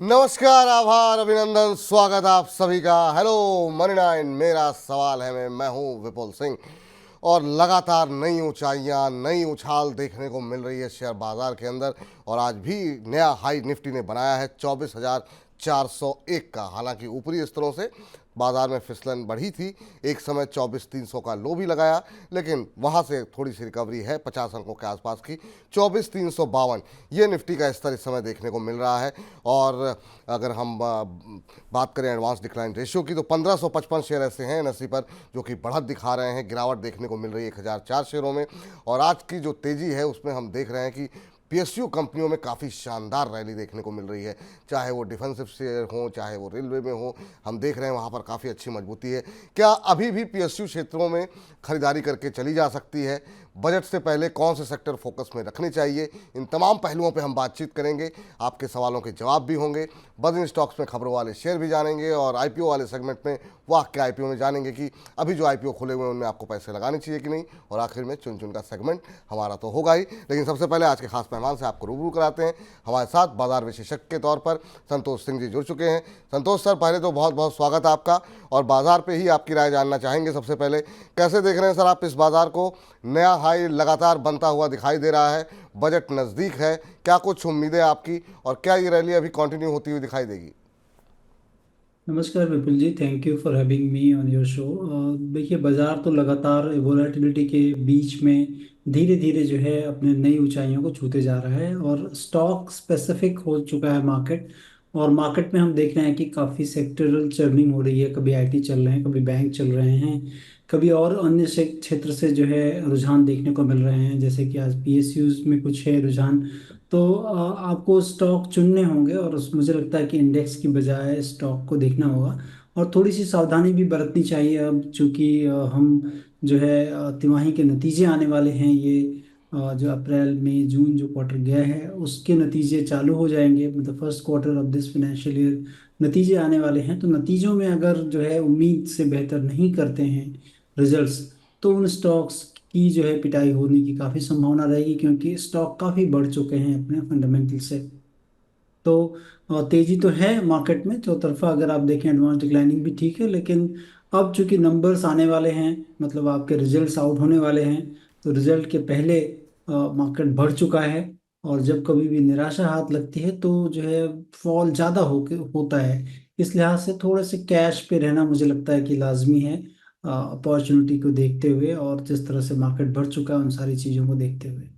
नमस्कार, आभार, अभिनंदन, स्वागत आप सभी का। हेलो मनी नाइन, मेरा सवाल है मैं हूं विपुल सिंह। और लगातार नई ऊंचाइयां, नई उछाल देखने को मिल रही है शेयर बाजार के अंदर। और आज भी नया हाई निफ्टी ने बनाया है 24,401 का। हालांकि ऊपरी स्तरों से बाजार में फिसलन बढ़ी थी, एक समय 24,300 का लो भी लगाया, लेकिन वहां से थोड़ी सी रिकवरी है 50 अंकों के आसपास की। 24,352 ये निफ्टी का स्तर इस समय देखने को मिल रहा है। और अगर हम बात करें एडवांस डिक्लाइन रेशियो की, तो 1555 शेयर ऐसे हैं एनएसई पर जो कि बढ़त दिखा रहे हैं। गिरावट देखने को मिल रही है 1004 शेयरों में। और आज की जो तेजी है उसमें हम देख रहे हैं कि पीएसयू कंपनियों में काफ़ी शानदार रैली देखने को मिल रही है, चाहे वो डिफेंसिव शेयर हो, चाहे वो रेलवे में हो। हम देख रहे हैं वहाँ पर काफ़ी अच्छी मजबूती है। क्या अभी भी पीएसयू क्षेत्रों में खरीदारी करके चली जा सकती है? बजट से पहले कौन से सेक्टर फोकस में रखने चाहिए? इन तमाम पहलुओं पर हम बातचीत करेंगे। आपके सवालों के जवाब भी होंगे। बजिंग स्टॉक्स में खबरों वाले शेयर भी जानेंगे, और आईपीओ वाले सेगमेंट में वाह के आईपीओ में जानेंगे कि अभी जो आईपीओ खुले हुए हैं उनमें आपको पैसे लगाने चाहिए कि नहीं। और आखिर में चुन चुन का सेगमेंट हमारा तो होगा ही, लेकिन सबसे पहले आज के खास मेहमान से आपको रूबरू कराते हैं। हमारे साथ बाजार विशेषज्ञ के तौर पर संतोष सिंह जी जुड़ चुके हैं। संतोष सर, पहले तो बहुत बहुत स्वागत है आपका, और बाजार पे ही आपकी राय जानना चाहेंगे। सबसे पहले कैसे देख रहे हैं सर आप इस बाजार को? नया हाई लगातार बनता हुआ दिखाई दे रहा है, बजट नज़दीक है, क्या कुछ उम्मीदें आपकी, और क्या ये रैली अभी कंटिन्यू होती हुई दिखाई देगी? नमस्कार Vipul ji, thank you for having me on your show. देखिए, बाजार तो लगातार वोलेटिलिटी के बीच में धीरे धीरे जो है अपने नई ऊंचाइयों को छूते जा रहा है, और स्टॉक स्पेसिफिक हो चुका है मार्केट। और मार्केट में हम देख रहे हैं कि काफ़ी सेक्टरल चर्निंग हो रही है। कभी आईटी चल रहे हैं, कभी बैंक चल रहे हैं, कभी और अन्य क्षेत्र से जो है रुझान देखने को मिल रहे हैं, जैसे कि आज पीएसयूज में कुछ है रुझान। तो आपको स्टॉक चुनने होंगे, और मुझे लगता है कि इंडेक्स की बजाय स्टॉक को देखना होगा। और थोड़ी सी सावधानी भी बरतनी चाहिए अब, चूंकि हम जो है तिमाही के नतीजे आने वाले हैं। ये जो अप्रैल मई जून जो क्वार्टर गया है उसके नतीजे चालू हो जाएंगे, मतलब first quarter of this financial year नतीजे आने वाले हैं। तो नतीजों में अगर जो है उम्मीद से बेहतर नहीं करते हैं रिजल्ट्स, तो उन स्टॉक्स की जो है पिटाई होने की काफ़ी संभावना रहेगी, क्योंकि स्टॉक काफ़ी बढ़ चुके हैं अपने फंडामेंटल से। तो तेजी तो है मार्केट में चौतरफा। अगर आप देखें एडवांस डिक्लाइनिंग भी ठीक है, लेकिन अब चूंकि नंबर्स आने वाले हैं, मतलब आपके रिजल्ट्स आउट होने वाले हैं, तो रिजल्ट के पहले मार्केट बढ़ चुका है। और जब कभी भी निराशा हाथ लगती है तो जो है फॉल ज़्यादा होता है। इस लिहाज से थोड़े से कैश पे रहना मुझे लगता है कि लाजमी है, अपॉर्चुनिटी को देखते हुए और जिस तरह से मार्केट बढ़ चुका है उन सारी चीज़ों को देखते हुए।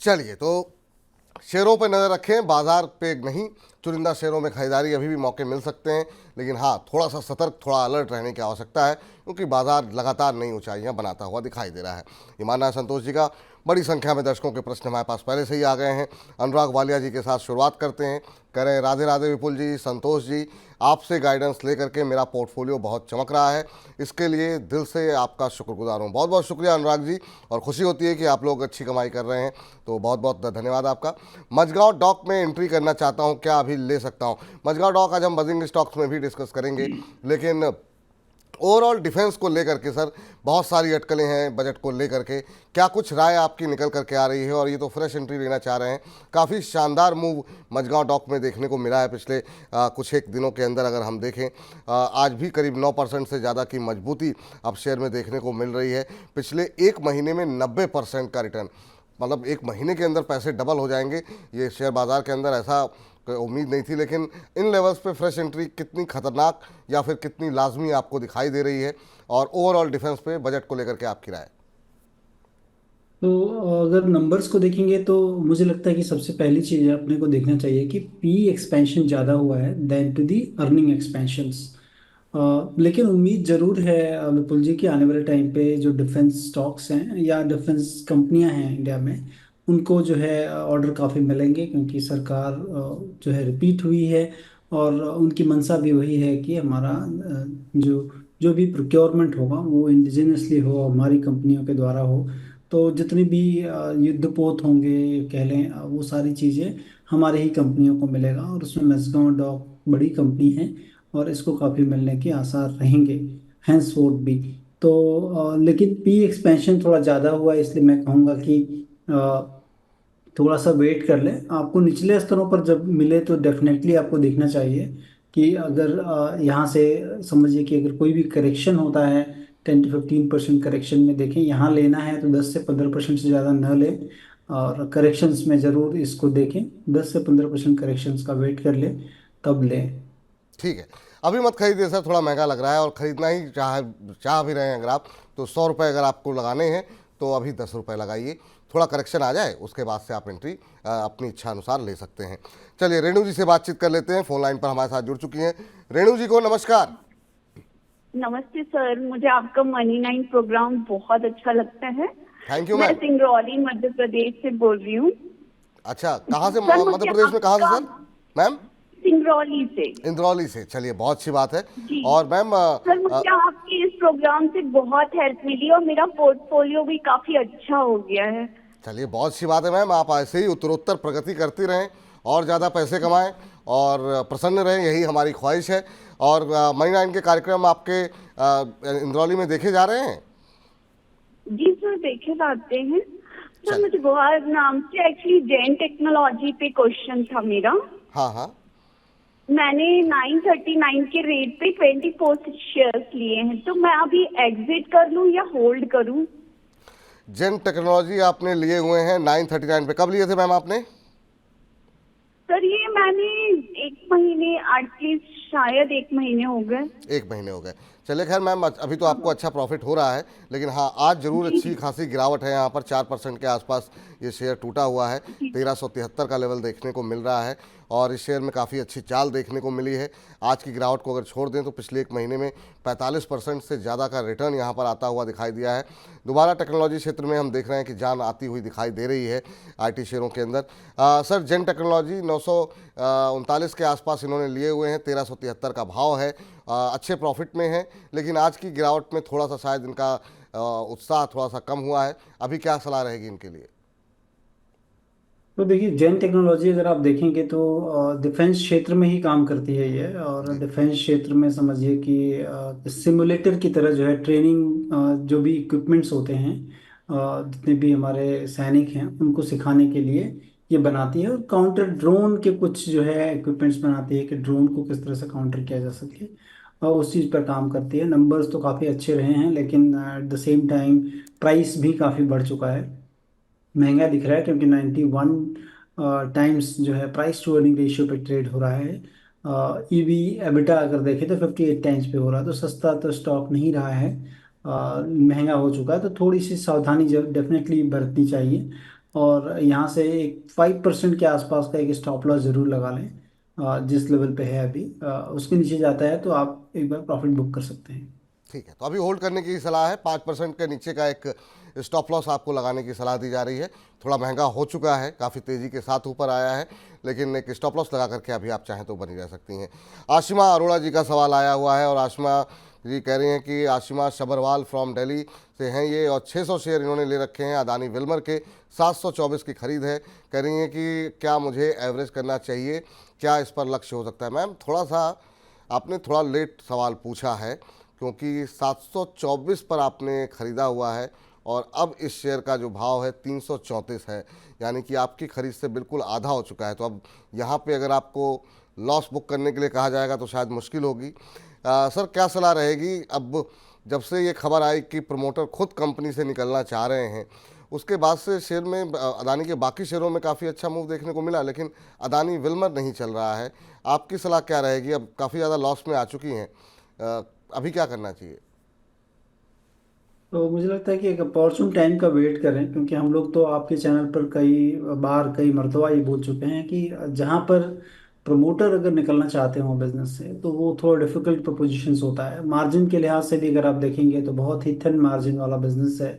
चलिए, तो शेयरों पर नज़र रखें, बाजार पे नहीं। चुनिंदा शेयरों में खरीदारी अभी भी मौके मिल सकते हैं, लेकिन हाँ, थोड़ा सा सतर्क, थोड़ा अलर्ट रहने की आवश्यकता है, क्योंकि बाजार लगातार नई ऊंचाइयां बनाता हुआ दिखाई दे रहा है। ये मानना है संतोष जी का। बड़ी संख्या में दर्शकों के प्रश्न हमारे पास पहले से ही आ गए हैं। अनुराग वालिया जी के साथ शुरुआत करते हैं। कह रहे हैं, राधे राधे विपुल जी, संतोष जी, आपसे गाइडेंस लेकर के मेरा पोर्टफोलियो बहुत चमक रहा है, इसके लिए दिल से आपका शुक्रगुजार हूँ। बहुत बहुत शुक्रिया अनुराग जी, और खुशी होती है कि आप लोग अच्छी कमाई कर रहे हैं, तो बहुत बहुत धन्यवाद आपका। मझगांव डॉक में एंट्री करना चाहता हूं, क्या अभी ले सकता हूं? मझगांव डॉक आज हम बजिंग स्टॉक्स में भी डिस्कस करेंगे, लेकिन ओवरऑल डिफेंस को लेकर के सर बहुत सारी अटकलें हैं बजट को लेकर के। क्या कुछ राय आपकी निकल करके आ रही है? और ये तो फ्रेश एंट्री लेना चाह रहे हैं, काफ़ी शानदार मूव मझगांव डॉक में देखने को मिला है पिछले कुछ एक दिनों के अंदर। अगर हम देखें, आज भी करीब 9% से ज़्यादा की मजबूती अब शेयर में देखने को मिल रही है। पिछले एक महीने में 90% का रिटर्न, मतलब एक महीने के अंदर पैसे डबल हो जाएंगे, ये शेयर बाजार के अंदर ऐसा कोई उम्मीद नहीं थी। लेकिन इन लेवल्स पे फ्रेश एंट्री कितनी खतरनाक या फिर कितनी लाजमी आपको दिखाई दे रही है? और ओवरऑल डिफेंस पे बजट को लेकर के आपकी राय? तो अगर नंबर्स को देखेंगे तो मुझे लगता है कि सबसे पहली चीज़ अपने को देखना चाहिए कि पी एक्सपेंशन ज़्यादा हुआ है than to the earning expansions. लेकिन उम्मीद जरूर है विपुल जी कि आने वाले टाइम पे जो डिफेंस स्टॉक्स हैं या डिफेंस कंपनियां हैं इंडिया में, उनको जो है ऑर्डर काफ़ी मिलेंगे, क्योंकि सरकार जो है रिपीट हुई है। और उनकी मंशा भी वही है कि हमारा जो जो भी प्रोक्योरमेंट होगा वो इंडिजिनियसली हो, हमारी कंपनियों के द्वारा हो। तो जितनी भी युद्धपोत होंगे कह लें, वो सारी चीज़ें हमारे ही कंपनियों को मिलेगा, और उसमें मैस्गांव डॉक बड़ी कंपनी है और इसको काफ़ी मिलने के आसार रहेंगे हैंसफोर्थ भी। तो लेकिन पी एक्सपेंशन थोड़ा ज़्यादा हुआ है, इसलिए मैं कहूँगा कि थोड़ा सा वेट कर लें। आपको निचले स्तरों पर जब मिले तो डेफिनेटली आपको देखना चाहिए कि अगर यहाँ से समझिए कि अगर कोई भी करेक्शन होता है 10 to 15% करेक्शन में देखें, यहाँ लेना है तो 10 से 15% से ज़्यादा न लें। और करेक्शंस में ज़रूर इसको देखें, 10 से 15% करेक्शंस का वेट कर लें तब लें। ठीक है, अभी मत खरीदिए सर, थोड़ा महंगा लग रहा है, और ख़रीदना ही चाह भी रहे हैं अगर आप, तो 100 रुपये अगर आपको लगाने हैं तो अभी 10 रुपये लगाइए। थोड़ा करेक्शन आ जाए उसके बाद से आप एंट्री अपनी इच्छा अनुसार ले सकते हैं। चलिए रेणु जी से बातचीत कर लेते हैं, फोन लाइन पर हमारे साथ जुड़ चुकी हैं। रेणु जी को नमस्कार। नमस्ते सर, मुझे आपका मनी नाइन प्रोग्राम बहुत अच्छा लगता है। थैंक यू मैं मैम। सिंगरौली मध्य प्रदेश से बोल रही हूँ। अच्छा, कहाँ से, सर मध्य मुझे प्रदेश में कहाँ से आपका सर? मैम सिंगरौली से। इंद्रौली से, चलिए बहुत अच्छी बात है। जी और मैम सर, मुझे आपके इस प्रोग्राम से बहुत हेल्प मिली और मेरा पोर्टफोलियो भी काफी अच्छा हो गया है। चलिए बहुत अच्छी बात है मैम, आप ऐसे ही उत्तरोत्तर प्रगति करती रहें और ज़्यादा पैसे कमाएं और प्रसन्न रहें, यही हमारी ख्वाहिश है। और मनी नाइन के कार्यक्रम आपके इंद्रौली में देखे जा रहे हैं? जी सर, देखे जाते हैं। सर चलिए। मुझे गुहार नाम से एक्चुअली जैन टेक्नोलॉजी पे क्वेश्चन था मेरा। हाँ हाँ। मैंने 939 के रेट पे 24 शेयर्स लिए हैं, तो मैं अभी एग्जिट कर लूं या होल्ड करूं? जेन टेक्नोलॉजी आपने लिए हुए हैं 939 पे, कब लिए थे मैम आपने? सर ये मैंने 1 महीने, एटलीस्ट शायद 1 महीने हो गए। 1 महीने हो गए। चलिए खैर मैम, अभी तो आपको अच्छा प्रॉफिट हो रहा है, लेकिन हाँ आज जरूर जी अच्छी खासी गिरावट है, यहाँ पर 4% के आसपास ये शेयर टूटा हुआ है। जी 1373 का लेवल देखने को मिल रहा है और इस शेयर में काफ़ी अच्छी चाल देखने को मिली है। आज की गिरावट को अगर छोड़ दें तो पिछले 1 महीने में 45% से ज़्यादा का रिटर्न यहाँ पर आता हुआ दिखाई दिया है। दोबारा टेक्नोलॉजी क्षेत्र में हम देख रहे हैं कि जान आती हुई दिखाई दे रही है आईटी शेयरों के अंदर। सर जेन टेक्नोलॉजी 939 के आसपास इन्होंने लिए हुए हैं, 1373 का भाव है, अच्छे प्रॉफिट में है, लेकिन आज की गिरावट में थोड़ा सा शायद इनका उत्साह थोड़ा सा कम हुआ है। अभी क्या सलाह रहेगी इनके लिए? तो देखिए, जेन टेक्नोलॉजी अगर आप देखेंगे तो डिफेंस क्षेत्र में ही काम करती है ये। और जी। डिफेंस क्षेत्र में समझिए कि सिमुलेटर की तरह जो है ट्रेनिंग, जो भी इक्विपमेंट्स होते हैं, जितने भी हमारे सैनिक हैं उनको सिखाने के लिए ये बनाती है। और काउंटर ड्रोन के कुछ जो है इक्विपमेंट्स बनाती है कि ड्रोन को किस तरह से काउंटर किया जा सके, और उस चीज़ पर काम करती है। नंबर्स तो काफ़ी अच्छे रहे हैं, लेकिन at the same time price भी काफ़ी बढ़ चुका है, महंगा दिख रहा है, क्योंकि 91 टाइम्स जो है प्राइस टू अर्निंग रेशियो पे ट्रेड हो रहा है। ईवी एबिटा अगर देखें तो 58 टाइम्स पे हो रहा है, तो सस्ता तो स्टॉक नहीं रहा है, महंगा हो चुका है। तो थोड़ी सी सावधानी डेफिनेटली बरतनी चाहिए। और यहाँ से एक 5% के आसपास का एक स्टॉप लॉस जरूर लगा लें। जिस लेवल पे है अभी, उसके नीचे जाता है तो आप एक बार प्रॉफिट बुक कर सकते हैं। ठीक है, तो अभी होल्ड करने की सलाह है, 5% के नीचे का एक स्टॉप लॉस आपको लगाने की सलाह दी जा रही है। थोड़ा महंगा हो चुका है, काफ़ी तेज़ी के साथ ऊपर आया है, लेकिन एक स्टॉप लॉस लगा करके अभी आप चाहें तो बनी रह सकती हैं। आशिमा अरोड़ा जी का सवाल आया हुआ है और आशिमा जी कह रही हैं कि आशिमा शबरवाल फ्रॉम दिल्ली से हैं ये, और 600 शेयर इन्होंने ले रखे हैं अदानी विल्मर के, 724 की खरीद है। कह रही हैं कि क्या मुझे एवरेज करना चाहिए, क्या इस पर लक्ष्य हो सकता है? मैम थोड़ा सा आपने थोड़ा लेट सवाल पूछा है, क्योंकि 724 पर आपने ख़रीदा हुआ है और अब इस शेयर का जो भाव है 334 है, यानी कि आपकी ख़रीद से बिल्कुल आधा हो चुका है। तो अब यहाँ पे अगर आपको लॉस बुक करने के लिए कहा जाएगा तो शायद मुश्किल होगी। सर क्या सलाह रहेगी? अब जब से ये खबर आई कि प्रमोटर खुद कंपनी से निकलना चाह रहे हैं, उसके बाद से शेयर में अदानी के बाकी शेयरों में काफ़ी अच्छा मूव देखने को मिला, लेकिन अदानी विल्मर नहीं चल रहा है। आपकी सलाह क्या रहेगी? अब काफ़ी ज़्यादा लॉस में आ चुकी हैं, अभी क्या करना चाहिए? तो मुझे लगता है कि एक अपॉर्चुन टाइम का वेट करें, क्योंकि हम लोग तो आपके चैनल पर कई बार कई मर्तबा ये बोल चुके हैं कि जहाँ पर प्रमोटर अगर निकलना चाहते हो बिजनेस से तो वो थोड़ा डिफिकल्ट प्रोपोजिशंस होता है। मार्जिन के लिहाज से भी अगर आप देखेंगे तो बहुत ही थिन मार्जिन वाला बिजनेस है।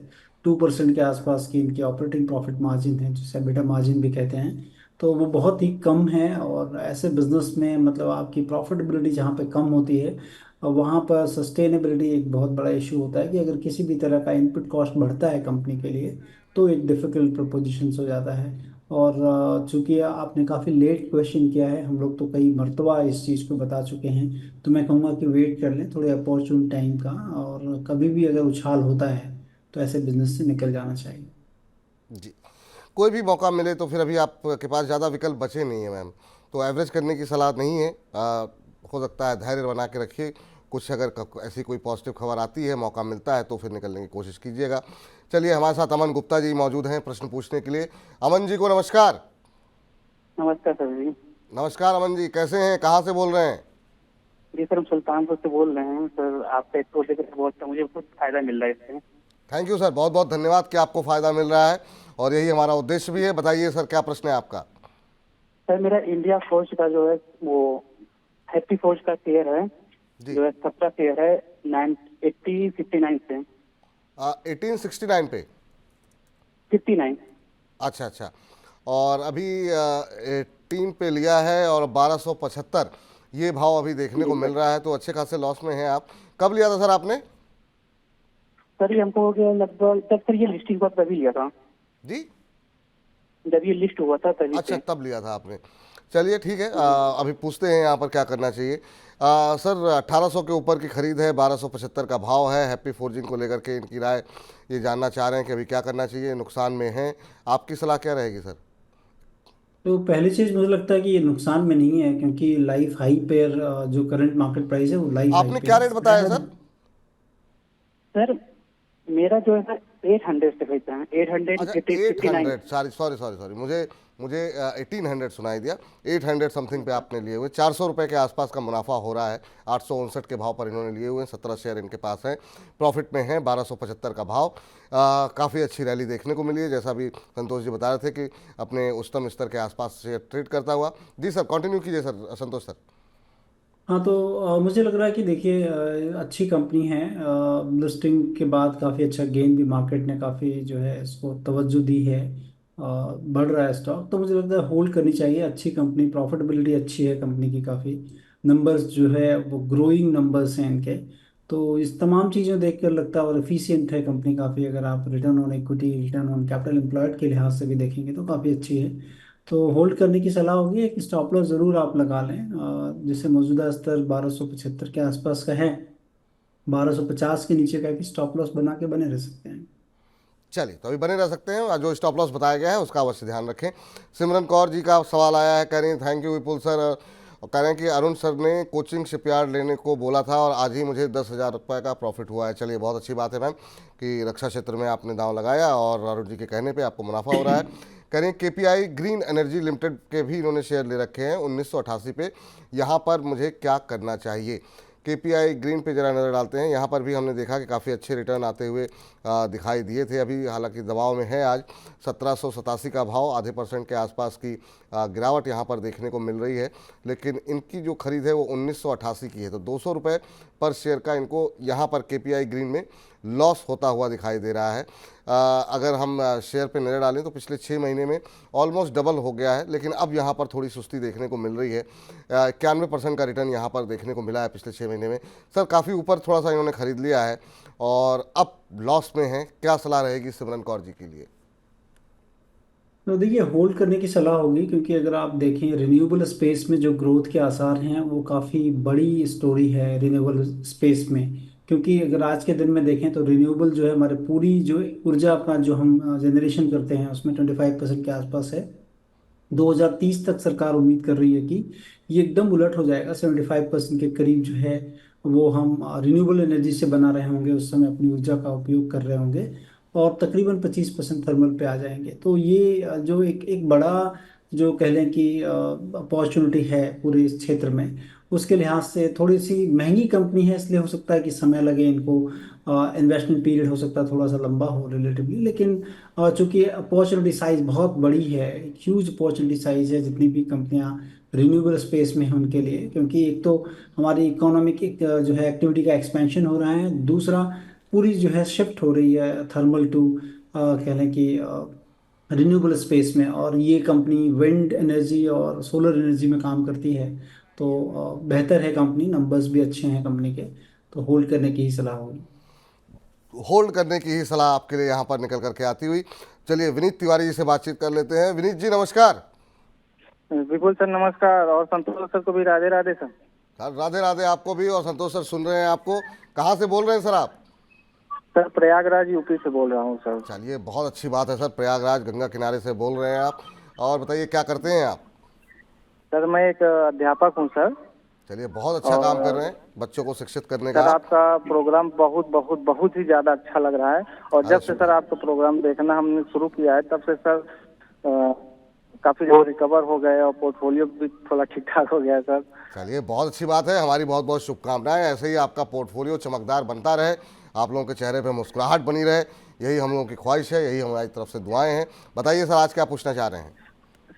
2% के आसपास की इनकी ऑपरेटिंग प्रॉफिट मार्जिन है, जिसे एबिटा मार्जिन भी कहते हैं। तो वो बहुत ही कम है, और ऐसे बिजनेस में मतलब आपकी प्रॉफिटेबिलिटी जहाँ पे कम होती है, और वहाँ पर सस्टेनेबिलिटी एक बहुत बड़ा इशू होता है कि अगर किसी भी तरह का इनपुट कॉस्ट बढ़ता है कंपनी के लिए तो एक डिफिकल्ट प्रोपोजिशन हो जाता है। और चूंकि आपने काफ़ी लेट क्वेश्चन किया है, हम लोग तो कई मर्तबा इस चीज़ को बता चुके हैं, तो मैं कहूँगा कि वेट कर लें थोड़े अपॉर्चुन टाइम का, और कभी भी अगर उछाल होता है तो ऐसे बिजनेस से निकल जाना चाहिए। जी, कोई भी मौका मिले तो फिर अभी आपके पास ज़्यादा विकल्प बचे नहीं है मैम, तो एवरेज करने की सलाह नहीं है। हो सकता है धैर्य बना के रखिए, कुछ अगर ऐसी कोई पॉजिटिव खबर आती है, मौका मिलता है तो फिर निकलने की कोशिश कीजिएगा। चलिए, हमारे साथ अमन गुप्ता जी मौजूद हैं प्रश्न पूछने के लिए। अमन जी को नमस्कार। नमस्कार सर जी। नमस्कार अमन जी, कैसे हैं, कहाँ से बोल रहे हैं? जी सर, हम सुल्तानपुर से बोल रहे हैं सर। आपका एक प्रोजेक्ट है, बहुत मुझे बहुत फायदा मिल रहा है इससे। थैंक यू सर, बहुत बहुत धन्यवाद कि आपको फ़ायदा मिल रहा है और यही हमारा उद्देश्य भी है। बताइए सर, क्या प्रश्न है आपका? सर मेरा इंडिया फोर्स का जो है वो हैप्पी फोर्स का शेयर है, जी। जो है 17 शेयर है 8059 से 1869 पे। 59। अच्छा अच्छा, और अभी 18 पे लिया है और 1275 ये भाव अभी देखने को मिल रहा है, तो अच्छे खासे लॉस में हैं आप। कब लिया था सर आपने? सर ये हमको हो गया लगभग, जब सर ये लिस्टिंग हुआ तभी लिया था। जी, जब ये लिस्ट हुआ था तभी अच्छा से। तब लिया था आपने। चलिए ठीक है, अभी पूछते हैं यहाँ पर क्या करना चाहिए। सर 1800 के ऊपर की खरीद है, 1275 का भाव है, हैप्पी फोर्जिंग को लेकर के इनकी राय ये जानना चाह रहे हैं कि अभी क्या करना चाहिए, नुकसान में है, आपकी सलाह क्या रहेगी सर? तो पहली चीज़ मुझे लगता है कि ये नुकसान में नहीं है, क्योंकि लाइफ हाई पे जो करंट मार्केट प्राइस है वो लाइफ हाई आपने पे क्या है। रेट बताया सर? सर मेरा जो है सर 800 से खरीदता है, अच्छा 859। 800, सॉरी मुझे मुझे 1800 सुनाई दिया। 800 समथिंग पे आपने लिए हुए, 400 रुपये के आसपास का मुनाफा हो रहा है। 859 के भाव पर इन्होंने लिए हुए हैं, 17 शेयर इनके पास हैं, प्रॉफिट में हैं। 1275 का भाव, काफ़ी अच्छी रैली देखने को मिली है, जैसा भी संतोष जी बता रहे थे कि अपने उच्चतम स्तर के आसपास शेयर ट्रेड करता हुआ। जी सर, कंटिन्यू कीजिए सर संतोष सर। हाँ, तो मुझे लग रहा है कि देखिए अच्छी कंपनी है। लिस्टिंग के बाद काफ़ी अच्छा गेन भी मार्केट ने काफ़ी जो है इसको तवज्जो दी है। बढ़ रहा है स्टॉक, तो मुझे लगता है होल्ड करनी चाहिए। अच्छी कंपनी, प्रॉफिटेबिलिटी अच्छी है कंपनी की, काफ़ी नंबर्स जो है वो ग्रोइंग नंबर्स हैं इनके। तो इस तमाम चीज़ें देख कर लगता है, और एफिशिएंट है कंपनी काफ़ी। अगर आप return on equity, return on capital employed के लिहाज से भी देखेंगे तो काफ़ी अच्छी है। तो होल्ड करने की सलाह होगी, एक स्टॉप लॉस ज़रूर आप लगा लें। जैसे मौजूदा स्तर 1275 के आसपास का है, 1250 के नीचे का कि स्टॉप लॉस बना के बने रह सकते हैं। चलिए, तो अभी बने रह सकते हैं, जो स्टॉप लॉस बताया गया है उसका अवश्य ध्यान रखें। सिमरन कौर जी का सवाल आया है, कह रही हैं थैंक यू विपुल सर, और कह रहे हैं कि अरुण सर ने कोचिंग शिपयार्ड लेने को बोला था और आज ही मुझे 10,000 रुपये का प्रॉफिट हुआ है। चलिए, बहुत अच्छी बात है मैम कि रक्षा क्षेत्र में आपने दांव लगाया और अरुण जी के कहने पे आपको मुनाफा हो रहा है। कह रही हैं केपीआई ग्रीन एनर्जी लिमिटेड के भी इन्होंने शेयर ले रखे हैं 1988 पे, यहाँ पर मुझे क्या करना चाहिए? केपीआई ग्रीन पे जरा नज़र डालते हैं। यहाँ पर भी हमने देखा कि काफ़ी अच्छे रिटर्न आते हुए दिखाई दिए थे। अभी हालांकि दबाव में है, आज 1787 का भाव, आधे % के आसपास की गिरावट यहाँ पर देखने को मिल रही है। लेकिन इनकी जो खरीद है वो 1988 की है, तो 200 रुपये पर शेयर का इनको यहाँ पर केपीआई ग्रीन में लॉस होता हुआ दिखाई दे रहा है। अगर हम शेयर पे नज़र डालें तो पिछले 6 महीने में ऑलमोस्ट डबल हो गया है, लेकिन अब यहाँ पर थोड़ी सुस्ती देखने को मिल रही है। 91% का रिटर्न यहाँ पर देखने को मिला है पिछले 6 महीने में। सर काफ़ी ऊपर थोड़ा सा इन्होंने खरीद लिया है और अब लॉस में है, क्या सलाह रहेगी सिमरन कौर जी के लिए? तो देखिए, होल्ड करने की सलाह होगी, क्योंकि अगर आप देखें रिन्यूएबल स्पेस में जो ग्रोथ के आसार हैं वो काफ़ी बड़ी स्टोरी है रिन्यूएबल स्पेस में। क्योंकि अगर आज के दिन में देखें तो रिन्यूएबल जो है हमारे पूरी जो ऊर्जा का जो हम जनरेशन करते हैं उसमें 25% के आसपास है। 2030 तक सरकार उम्मीद कर रही है कि ये एकदम उलट हो जाएगा, 75% के करीब जो है वो हम रिन्यूएबल एनर्जी से बना रहे होंगे, उस समय अपनी ऊर्जा का उपयोग कर रहे होंगे, और तकरीबन 25% थर्मल पे आ जाएंगे। तो ये जो एक एक बड़ा जो कह लें कि अपॉर्चुनिटी है पूरे इस क्षेत्र में, उसके लिहाज से थोड़ी सी महंगी कंपनी है, इसलिए हो सकता है कि समय लगे इनको। इन्वेस्टमेंट पीरियड हो सकता है थोड़ा सा लंबा हो रिलेटिवली, लेकिन चूंकि अपॉर्चुनिटी साइज बहुत बड़ी है, ह्यूज अपॉर्चुनिटी साइज है जितनी भी कंपनियां रिन्यूएबल स्पेस में हैं उनके लिए। क्योंकि एक तो हमारी इकोनॉमिक जो है एक्टिविटी का एक्सपेंशन हो रहा है, दूसरा पूरी जो है शिफ्ट हो रही है थर्मल टू कह लें कि रिन्यूएबल स्पेस में, और ये कंपनी विंड एनर्जी और सोलर एनर्जी में काम करती है। तो बेहतर है कंपनी, नंबर्स भी अच्छे हैं कंपनी के, तो होल्ड करने की ही सलाह होगी। होल्ड करने की ही सलाह आपके लिए यहाँ पर निकल करके आती हुई। चलिए, विनीत तिवारी जी से बातचीत कर लेते हैं। विनीत जी नमस्कार। विपुल सर नमस्कार, और संतोष सर को भी राधे राधे सर। सर राधे राधे आपको भी, और संतोष सर सुन रहे हैं आपको। कहाँ से बोल रहे हैं सर आप? सर प्रयागराज यूपी से बोल रहा हूँ सर। चलिए, बहुत अच्छी बात है सर, प्रयागराज गंगा किनारे से बोल रहे हैं आप। और बताइए क्या करते हैं आप? सर मैं एक अध्यापक हूँ सर। चलिए, बहुत अच्छा काम कर रहे हैं बच्चों को शिक्षित करने का सर आप। आपका प्रोग्राम बहुत बहुत बहुत ही ज्यादा अच्छा लग रहा है, और अरे जब से सर आपका प्रोग्राम देखना हमने शुरू किया है तब से सर काफी जो रिकवर हो गए और पोर्टफोलियो भी थोड़ा ठीक ठाक हो गया है सर। चलिए, बहुत अच्छी बात है, हमारी बहुत बहुत शुभकामनाएं। ऐसे ही आपका पोर्टफोलियो चमकदार बनता रहे, आप लोगों के चेहरे पे मुस्कुराहट बनी रहे, यही हम लोगों की ख्वाहिश है, यही हमारी तरफ से दुआएं हैं। बताइए सर, आज क्या पूछना चाह रहे हैं?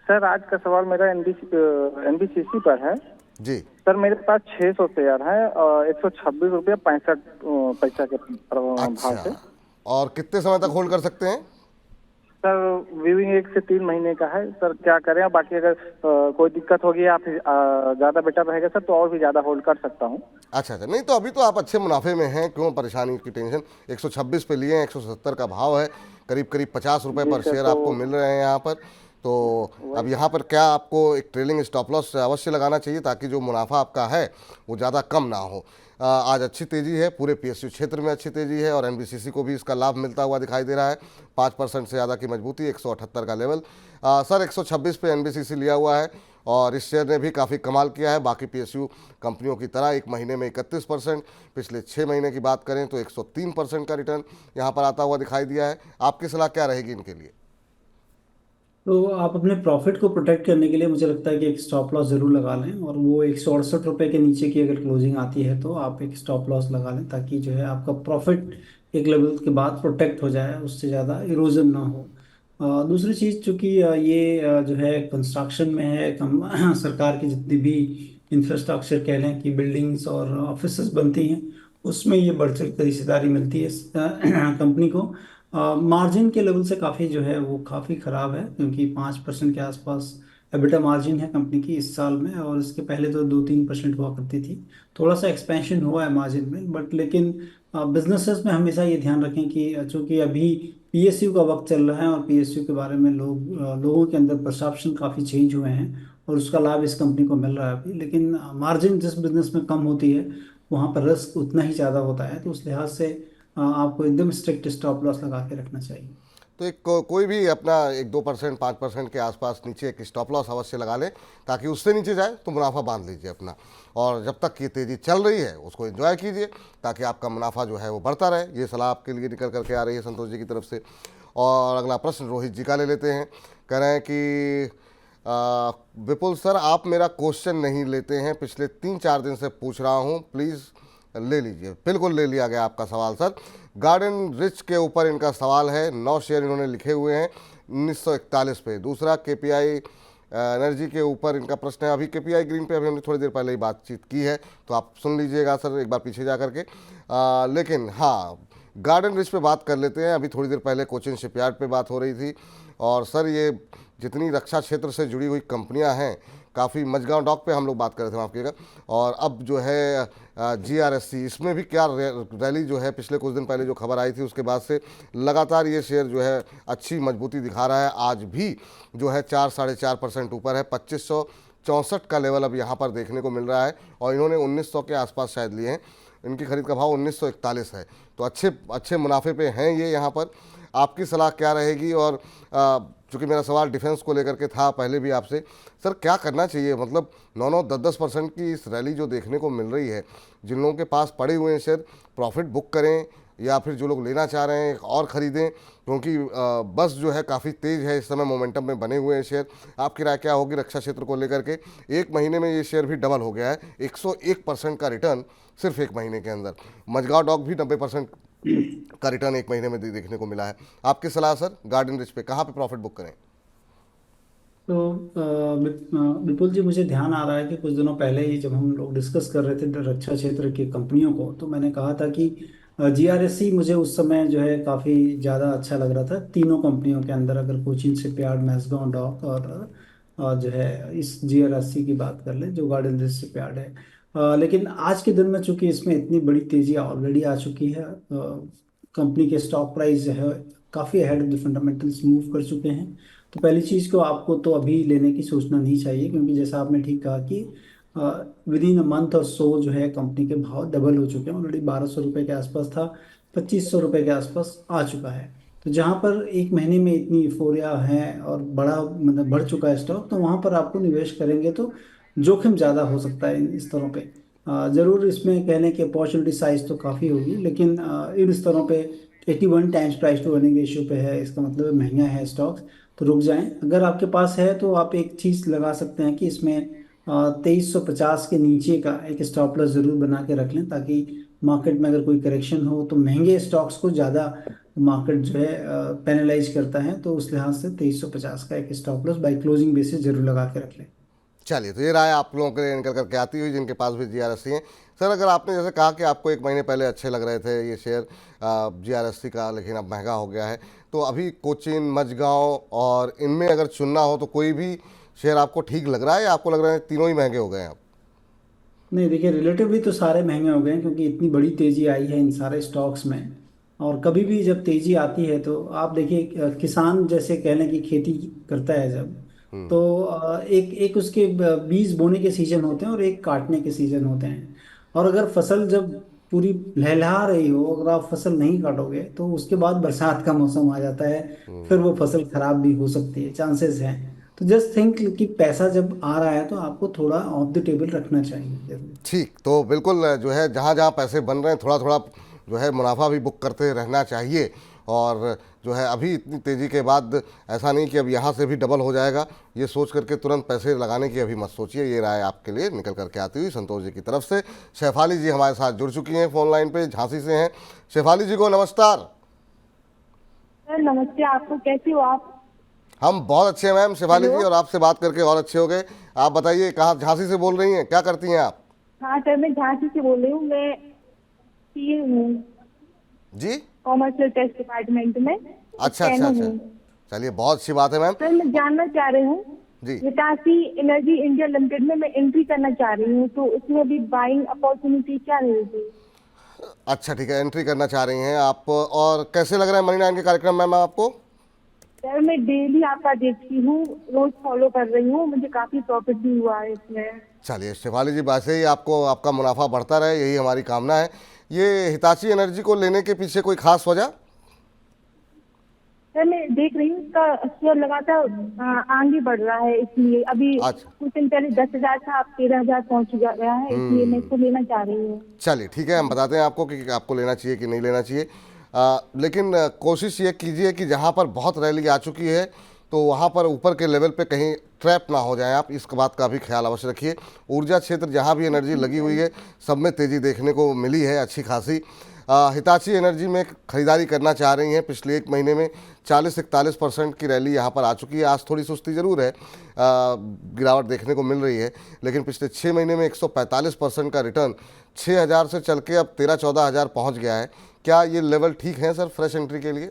सर आज का सवाल मेरा एनबीसीसी पर है। जी। सर मेरे पास 600 शेयर है और 126 रुपये 65 पैसा के भाव से। अच्छा, और कितने समय तक होल्ड कर सकते हैं? सर व्यूइंग 1 से 3 महीने का है सर, क्या करें? बाकी अगर कोई दिक्कत होगी या फिर ज्यादा बेटर रहेगा सर तो और भी ज्यादा होल्ड कर सकता हूँ। अच्छा अच्छा, नहीं तो अभी तो आप अच्छे मुनाफे में हैं, क्यों परेशानी की टेंशन। 126 पे लिए हैं, 170 का भाव है, करीब करीब 50 रुपये जी पर सर, शेयर तो आपको मिल रहे हैं यहाँ पर। तो अब यहाँ पर क्या आपको एक ट्रेलिंग स्टॉप लॉस अवश्य लगाना चाहिए, ताकि जो मुनाफा आपका है वो ज़्यादा कम ना हो। आज अच्छी तेज़ी है, पूरे पीएसयू क्षेत्र में अच्छी तेज़ी है, और एनबीसीसी को भी इसका लाभ मिलता हुआ दिखाई दे रहा है। 5% से ज़्यादा की मजबूती, 178 का लेवल। सर 126 पे एनबीसीसी लिया हुआ है, और इस शेयर ने भी काफ़ी कमाल किया है बाकी पीएसयू कंपनियों की तरह। एक महीने में 31%, पिछले 6 महीने की बात करें तो 103% का रिटर्न यहाँ पर आता हुआ दिखाई दिया है। आपकी सलाह क्या रहेगी इनके लिए? तो आप अपने प्रॉफिट को प्रोटेक्ट करने के लिए मुझे लगता है कि एक स्टॉप लॉस जरूर लगा लें, और वो 168 रुपये के नीचे की अगर क्लोजिंग आती है तो आप एक स्टॉप लॉस लगा लें, ताकि जो है आपका प्रॉफिट एक लेवल के बाद प्रोटेक्ट हो जाए, उससे ज़्यादा इरोजन ना हो। दूसरी चीज़, चूंकि ये जो है कंस्ट्रक्शन में है, सरकार की जितनी भी इंफ्रास्ट्रक्चर कह लें कि बिल्डिंग्स और ऑफिसेस बनती हैं, उसमें ये बढ़ चढ़ कर हिस्सेदारी मिलती है इस कंपनी को। मार्जिन के लेवल से काफ़ी जो है वो काफ़ी ख़राब है, क्योंकि 5% के आसपास एबिटा मार्जिन है कंपनी की इस साल में, और इसके पहले तो 2-3% हुआ करती थी। थोड़ा सा एक्सपेंशन हुआ है मार्जिन में, बट लेकिन बिजनेसेस में हमेशा ये ध्यान रखें कि चूंकि अभी पीएसयू का वक्त चल रहा है, और पीएसयू के बारे में लोगों के अंदर परसेप्शन काफ़ी चेंज हुए हैं, और उसका लाभ इस कंपनी को मिल रहा है अभी। लेकिन मार्जिन जिस बिजनेस में कम होती है वहाँ पर रिस्क उतना ही ज़्यादा होता है, तो उस लिहाज से आपको एकदम स्ट्रिक्ट स्टॉप लॉस लगा के रखना चाहिए। तो एक कोई भी अपना 1-2%, 5% के आसपास नीचे एक स्टॉप लॉस अवश्य लगा ले, ताकि उससे नीचे जाए तो मुनाफा बांध लीजिए अपना, और जब तक ये तेज़ी चल रही है उसको एंजॉय कीजिए, ताकि आपका मुनाफा जो है वो बढ़ता रहे। ये सलाह आपके लिए निकल करके आ रही है संतोष जी की तरफ से। और अगला प्रश्न रोहित जी का ले लेते हैं। कह रहे हैं कि विपुल सर, आप मेरा क्वेश्चन नहीं लेते हैं, पिछले 3-4 दिन से पूछ रहा हूँ, प्लीज़ ले लीजिए। बिल्कुल ले लिया गया आपका सवाल सर। गार्डन रिच के ऊपर इनका सवाल है, 9 शेयर इन्होंने लिखे हुए हैं 1941 पे। दूसरा केपीआई एनर्जी के ऊपर इनका प्रश्न है। अभी केपीआई ग्रीन पे अभी हमने थोड़ी देर पहले ही बातचीत की है, तो आप सुन लीजिएगा सर एक बार पीछे जा करके। लेकिन हाँ, गार्डन रिच पे बात कर लेते हैं। अभी थोड़ी देर पहले कोचिन शिपयार्ड पे बात हो रही थी, और सर ये जितनी रक्षा क्षेत्र से जुड़ी हुई कंपनियां हैं, काफ़ी मझगांव डॉक पे हम लोग बात कर रहे थे आपके, और अब जो है जीआरएससी, इसमें भी क्या रैली जो है पिछले कुछ दिन पहले जो खबर आई थी उसके बाद से लगातार ये शेयर जो है अच्छी मजबूती दिखा रहा है। आज भी जो है 4-4.5% ऊपर है, 2564 का लेवल अब यहाँ पर देखने को मिल रहा है, और इन्होंने 1900 के आसपास शायद लिए हैं। इनकी खरीद का भाव 1941 है, तो अच्छे मुनाफे पे हैं ये यहाँ पर। आपकी सलाह क्या रहेगी? और चूँकि मेरा सवाल डिफेंस को लेकर के था पहले भी आपसे, सर क्या करना चाहिए? मतलब 9-9, 10-10% की इस रैली जो देखने को मिल रही है, जिन लोगों के पास पड़े हुए हैं शेयर, प्रॉफिट बुक करें, या फिर जो लोग लेना चाह रहे हैं और ख़रीदें? क्योंकि बस जो है काफ़ी तेज़ है इस समय, मोमेंटम में बने हुए हैं शेयर। आपकी राय क्या होगी रक्षा क्षेत्र को लेकर के? एक महीने में ये शेयर भी डबल हो गया है, 101% का रिटर्न सिर्फ एक महीने के अंदर। मझगांव डॉक भी 90% का रिटर्न एक महीने में देखने को मिला है। आपकी सलाह सर, गार्डन रिच पे कहाँ पे प्रॉफिट बुक करें? तो विपुल जी, मुझे ध्यान आ रहा है कि कुछ दिनों पहले ही जब हम लोग डिस्कस कर रहे थे रक्षा क्षेत्र की कंपनियों को, तो मैंने कहा था कि जीआरएससी मुझे उस समय जो है काफ़ी ज़्यादा अच्छा लग रहा था तीनों कंपनियों के अंदर, अगर कोचिन शिपयार्ड, मैसगांव डॉक और जो है इस जीआरएससी की बात कर लें जो गार्डन रिच शिपयार्ड है। लेकिन आज के दिन में चूंकि इसमें इतनी बड़ी तेज़ी ऑलरेडी आ चुकी है, कंपनी के स्टॉक प्राइस जो है काफ़ी ahead of the fundamentals move कर चुके हैं। तो पहली चीज़ को आपको तो अभी लेने की सोचना नहीं चाहिए, क्योंकि जैसा आपने ठीक कहा कि विद इन अ मंथ और सो जो है कंपनी के भाव डबल हो चुके हैं। ऑलरेडी 1200 रुपये के आसपास था, 2500 रुपये के आसपास आ चुका है। तो जहाँ पर एक महीने में इतनी यूफोरिया है और बड़ा मतलब बढ़ चुका है स्टॉक, तो वहाँ पर आपको निवेश करेंगे तो जोखिम ज़्यादा हो सकता है इन स्तरों पे। जरूर इसमें कहने की अपॉर्चुनिटी साइज तो काफ़ी होगी, लेकिन इन स्तरों पे 81 times price to earning ratio पे है, इसका मतलब है महंगा है स्टॉक्स। तो रुक जाएं। अगर आपके पास है तो आप एक चीज़ लगा सकते हैं कि इसमें 2350 के नीचे का एक स्टॉप लॉस जरूर बना के रख लें, ताकि मार्केट में अगर कोई करेक्शन हो तो महंगे स्टॉक्स को ज़्यादा मार्केट जो है पेनलाइज करता है। तो उस लिहाज से 2350 का एक stop loss by closing basis जरूर लगा के रख लें। चलिए, तो ये राय आप लोगों के लिए निकल करके आती हुई जिनके पास भी जीआरएससी हैं। सर, अगर आपने जैसे कहा कि आपको 1 महीने पहले अच्छे लग रहे थे ये शेयर जीआरएससी का, लेकिन अब महंगा हो गया है, तो अभी कोचिन, मझगांव और इनमें अगर चुनना हो तो कोई भी शेयर आपको ठीक लग रहा है या आपको लग रहा है तीनों ही महंगे हो गए हैं अब? नहीं, देखिए रिलेटिवली तो सारे महंगे हो गए हैं, क्योंकि इतनी बड़ी तेजी आई है इन सारे स्टॉक्स में। और कभी भी जब तेजी आती है तो आप देखिए, किसान जैसे कह लें कि खेती करता है जब, तो एक एक उसके बीज बोने के सीजन होते हैं और एक काटने के सीजन होते हैं। और अगर फसल जब पूरी लहलहा रही हो, अगर आप फसल नहीं काटोगे तो उसके बाद बरसात का मौसम आ जाता है, फिर वो फसल खराब भी हो सकती है, चांसेस हैं। तो जस्ट थिंक कि पैसा जब आ रहा है तो आपको थोड़ा ऑफ द टेबल रखना चाहिए जरूर। ठीक, तो बिल्कुल जो है जहाँ जहाँ पैसे बन रहे हैं थोड़ा थोड़ा जो है मुनाफा भी बुक करते रहना चाहिए। और जो है अभी इतनी तेज़ी के बाद ऐसा नहीं कि अब यहाँ से भी डबल हो जाएगा, ये सोच करके तुरंत पैसे लगाने की अभी मत सोचिए। ये राय आपके लिए निकल करके आती हुई संतोष जी की तरफ से। शेफाली जी हमारे साथ जुड़ चुकी हैं फ़ोन लाइन पे, झांसी से हैं। शेफाली जी को नमस्कार। सर नमस्ते, आपको कैसे हो आप? हम बहुत अच्छे हैं मैम शेफाली हेलो। जी, और आपसे बात करके और अच्छे हो गए। आप बताइए, कहाँ झांसी से बोल रही हैं, क्या करती हैं आप? हाँ सर, मैं झांसी से बोल रही हूँ। मैं सीए हूँ जी, कॉमर्शियल टेस्ट डिपार्टमेंट में। अच्छा अच्छा स्टेनो अच्छा, हूँ। चलिए बहुत अच्छी बात है मैम सर मैं जानना चाह रही हूँ, जी। हिताची एनर्जी इंडिया लिमिटेड में मैं एंट्री करना चाह रही हूँ, तो उसमें भी बाइंग अपॉर्चुनिटी क्या रहेगी? अच्छा ठीक है, एंट्री करना चाह रही हैं आप। और कैसे लग रहा है मनी 9 के कार्यक्रम मैम आपको? सर मैं डेली आपका देखती हूँ, रोज फॉलो कर रही हूँ, मुझे काफी प्रॉफिट भी हुआ है इसमें। चलिए शेफाली जी, वैसे ही आपको आपका मुनाफा बढ़ता रहे, यही हमारी कामना है। ये हिताची एनर्जी को लेने के पीछे कोई खास वजह? सर मैं देख रही हूँ इसका शेयर लगातार आगे बढ़ रहा है, इसलिए अभी अच्छा। कुछ दिन पहले 10,000 था, अब 13,000 पहुँच गया है, इसलिए मैं इसको लेना चाह रही हूँ। चलिए ठीक है, हम बताते हैं आपको कि आपको लेना चाहिए कि नहीं लेना चाहिए। लेकिन कोशिश ये कीजिए कि जहाँ पर बहुत रैली आ चुकी है तो वहाँ पर ऊपर के लेवल पे कहीं ट्रैप ना हो जाएं आप, इस बात का भी ख्याल अवश्य रखिए। ऊर्जा क्षेत्र जहाँ भी एनर्जी लगी हुई है सब में तेज़ी देखने को मिली है अच्छी खासी। हिताची एनर्जी में खरीदारी करना चाह रही हैं। पिछले 1 महीने में 40-41% की रैली यहाँ पर आ चुकी है। आज थोड़ी सुस्ती ज़रूर है, गिरावट देखने को मिल रही है, लेकिन पिछले 6 महीने में 145% का रिटर्न 6,000 से चल के अब 13-14,000 पहुँच गया है। क्या ये लेवल ठीक है सर फ्रेश एंट्री के लिए?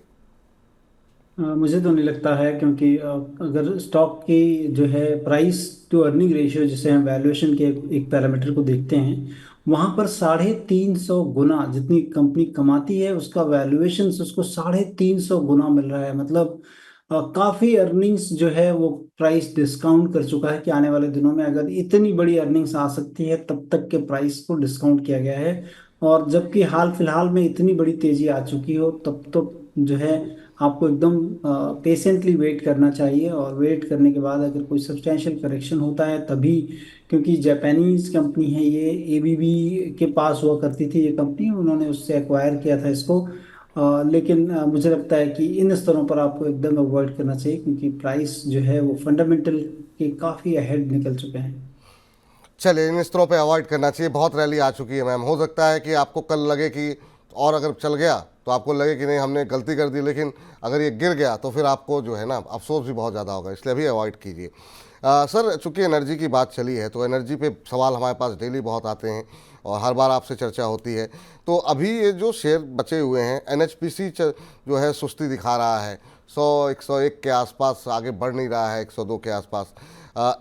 मुझे तो नहीं लगता है, क्योंकि अगर स्टॉक की जो है प्राइस टू अर्निंग रेशियो, जिसे हम वैल्यूएशन के एक पैरामीटर को देखते हैं, वहाँ पर 350 गुना जितनी कंपनी कमाती है उसका वैल्यूएशन उसको 350 गुना मिल रहा है। मतलब काफ़ी अर्निंग्स जो है वो प्राइस डिस्काउंट कर चुका है कि आने वाले दिनों में अगर इतनी बड़ी अर्निंग्स आ सकती है तब तक के प्राइस को डिस्काउंट किया गया है। और जबकि हाल फिलहाल में इतनी बड़ी तेजी आ चुकी हो, तब तो जो है आपको एकदम पेशेंटली वेट करना चाहिए। और वेट करने के बाद अगर कोई सब्सटेंशियल करेक्शन होता है तभी, क्योंकि जापानीज कंपनी है ये, एबीबी के पास हुआ करती थी ये कंपनी, उन्होंने उससे एक्वायर किया था इसको। लेकिन मुझे लगता है कि इन स्तरों पर आपको एकदम अवॉइड करना चाहिए, क्योंकि प्राइस जो है वो फंडामेंटल के काफ़ी अहेड निकल चुके हैं। चलिए, इन स्तरों पे अवॉइड करना चाहिए। बहुत रैली आ चुकी है मैम। हो सकता है कि आपको कल लगे कि, और अगर चल गया तो आपको लगे कि नहीं हमने गलती कर दी, लेकिन अगर ये गिर गया तो फिर आपको जो है ना अफसोस भी बहुत ज़्यादा होगा, इसलिए भी अवॉइड कीजिए। सर, चूँकि एनर्जी की बात चली है तो एनर्जी पे सवाल हमारे पास डेली बहुत आते हैं और हर बार आपसे चर्चा होती है। तो अभी ये जो शेयर बचे हुए हैं, एनएचपीसी जो है सुस्ती दिखा रहा है, 100-101 के आसपास आगे बढ़ नहीं रहा है, 102 के आसपास।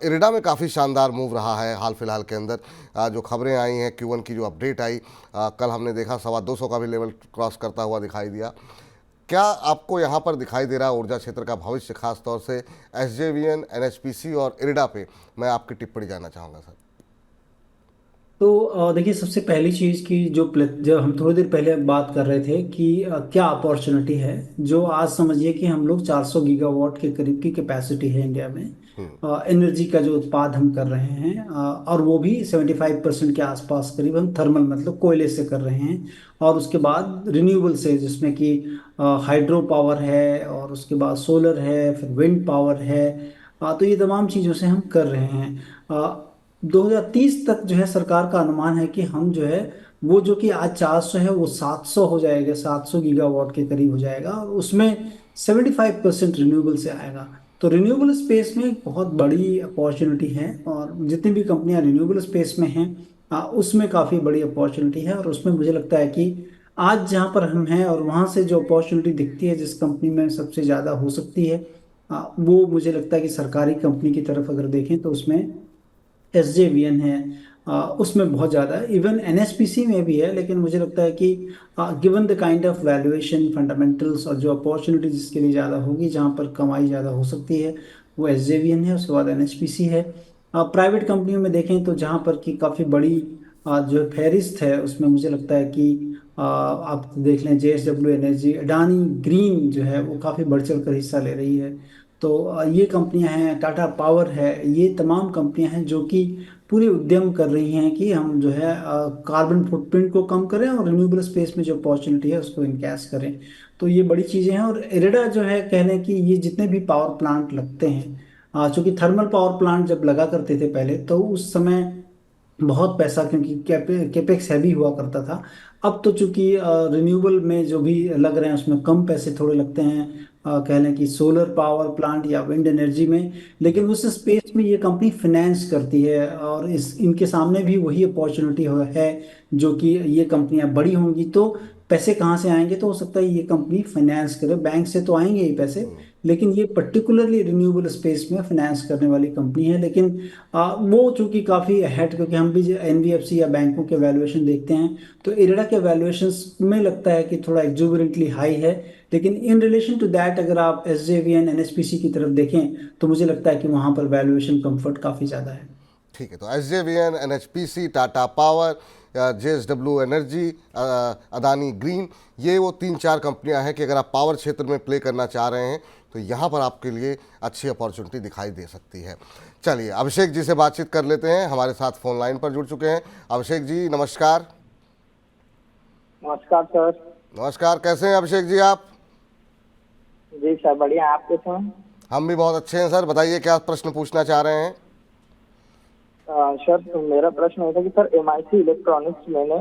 इरिडा में काफ़ी शानदार मूव रहा है हाल फिलहाल के अंदर। जो खबरें आई हैं, Q1 की जो अपडेट आई, कल हमने देखा 225 का भी लेवल क्रॉस करता हुआ दिखाई दिया। क्या आपको यहाँ पर दिखाई दे रहा है ऊर्जा क्षेत्र का भविष्य, खास तौर से एसजेवीएन, एनएचपीसी और इरिडा पे? मैं आपकी टिप्पणी जानना चाहूँगा सर। तो देखिए, सबसे पहली चीज़ की जो हम थोड़ी देर पहले बात कर रहे थे कि क्या अपॉर्चुनिटी है, जो आज समझिए कि हम लोग 400 गीगावाट के करीब की कैपेसिटी है इंडिया में। एनर्जी का जो उत्पाद हम कर रहे हैं, और वो भी 75% के आसपास करीब हम थर्मल मतलब कोयले से कर रहे हैं। और उसके बाद रिन्यूएबल से, जिसमें कि हाइड्रो पावर है, और उसके बाद सोलर है, फिर विंड पावर है। तो ये तमाम चीज़ों से हम कर रहे हैं। 2030 तक जो है सरकार का अनुमान है कि हम जो है वो जो कि आज 400 है वो 700 हो जाएगा, 700 गीगावाट के करीब हो जाएगा, और उसमें 75% रिन्यूएबल से आएगा। तो रिन्यूएबल स्पेस में एक बहुत बड़ी अपॉर्चुनिटी है, और जितनी भी कंपनियां रिन्यूएबल स्पेस में हैं उसमें काफ़ी बड़ी अपॉर्चुनिटी है। और उसमें मुझे लगता है कि आज जहाँ पर हम हैं और वहाँ से जो अपॉर्चुनिटी दिखती है, जिस कंपनी में सबसे ज़्यादा हो सकती है, वो मुझे लगता है कि सरकारी कंपनी की तरफ अगर देखें तो उसमें SJVN है। उसमें बहुत ज़्यादा है, इवन NHPC में भी है। लेकिन मुझे लगता है कि given the kind of valuation fundamentals और जो अपॉर्चुनिटी जिसके लिए ज़्यादा होगी, जहाँ पर कमाई ज़्यादा हो सकती है, वो SJVN है। उसके बाद NHPC है। प्राइवेट कंपनियों में देखें तो जहाँ पर कि काफ़ी बड़ी जो फेरिस्त है, उसमें मुझे लगता है कि आप देख लें JSW एनर्जी, अडानी ग्रीन जो है वो काफ़ी बढ़ चढ़ कर हिस्सा ले रही है। तो ये कंपनियां हैं, टाटा पावर है, ये तमाम कंपनियां हैं जो कि पूरे उद्यम कर रही हैं कि हम जो है कार्बन फुटप्रिंट को कम करें और रिन्यूएबल स्पेस में जो अपॉर्चुनिटी है उसको इनकैश करें। तो ये बड़ी चीज़ें हैं। और इरेडा जो है, कह लें कि ये जितने भी पावर प्लांट लगते हैं, चूंकि थर्मल पावर प्लांट जब लगा करते थे पहले, तो उस समय बहुत पैसा, क्योंकि केपेक्स हैवी हुआ करता था। अब तो चूंकि रिन्यूएबल में जो भी लग रहे हैं उसमें कम पैसे थोड़े लगते हैं, कह लें कि सोलर पावर प्लांट या विंड एनर्जी में। लेकिन उस स्पेस में ये कंपनी फिनेंस करती है, और इस इनके सामने भी वही अपॉर्चुनिटी है, जो कि ये कंपनियां बड़ी होंगी तो पैसे कहाँ से आएंगे। तो हो सकता है ये कंपनी फाइनेंस करे, बैंक से तो आएंगे ही पैसे, लेकिन ये पर्टिकुलरली रिन्यूएबल स्पेस में फाइनेंस करने वाली कंपनी है। लेकिन वो चूंकि काफ़ी अहेड, क्योंकि हम भी NBFC या बैंकों के वैल्यूएशन देखते हैं, तो इरेडा के वैल्यूएशंस में लगता है कि थोड़ा एक्जुबरेंटली हाई है। लेकिन इन रिलेशन टू दैट अगर आप SJVN NHPC की तरफ देखें तो मुझे लगता है कि वहाँ पर वैल्यूएशन कंफर्ट काफ़ी ज़्यादा है। ठीक है, तो SJVN, NHPC, Tata power, JSW energy, Adani green, ये वो 3-4 कंपनियां हैं कि अगर आप पावर क्षेत्र में प्ले करना चाह रहे हैं तो यहाँ पर आपके लिए अच्छी अपॉर्चुनिटी दिखाई दे सकती है। चलिए अभिषेक जी से बातचीत कर लेते हैं, हमारे साथ फोन लाइन पर जुड़ चुके हैं। अभिषेक जी नमस्कार। नमस्कार सर। नमस्कार, कैसे हैं अभिषेक जी आप? जी सर बढ़िया, आप कैसे हैं? हम भी बहुत अच्छे हैं सर, बताइए क्या प्रश्न पूछना चाह रहे हैं? सर तो मेरा प्रश्न है कि सर MIC इलेक्ट्रॉनिक्स मैंने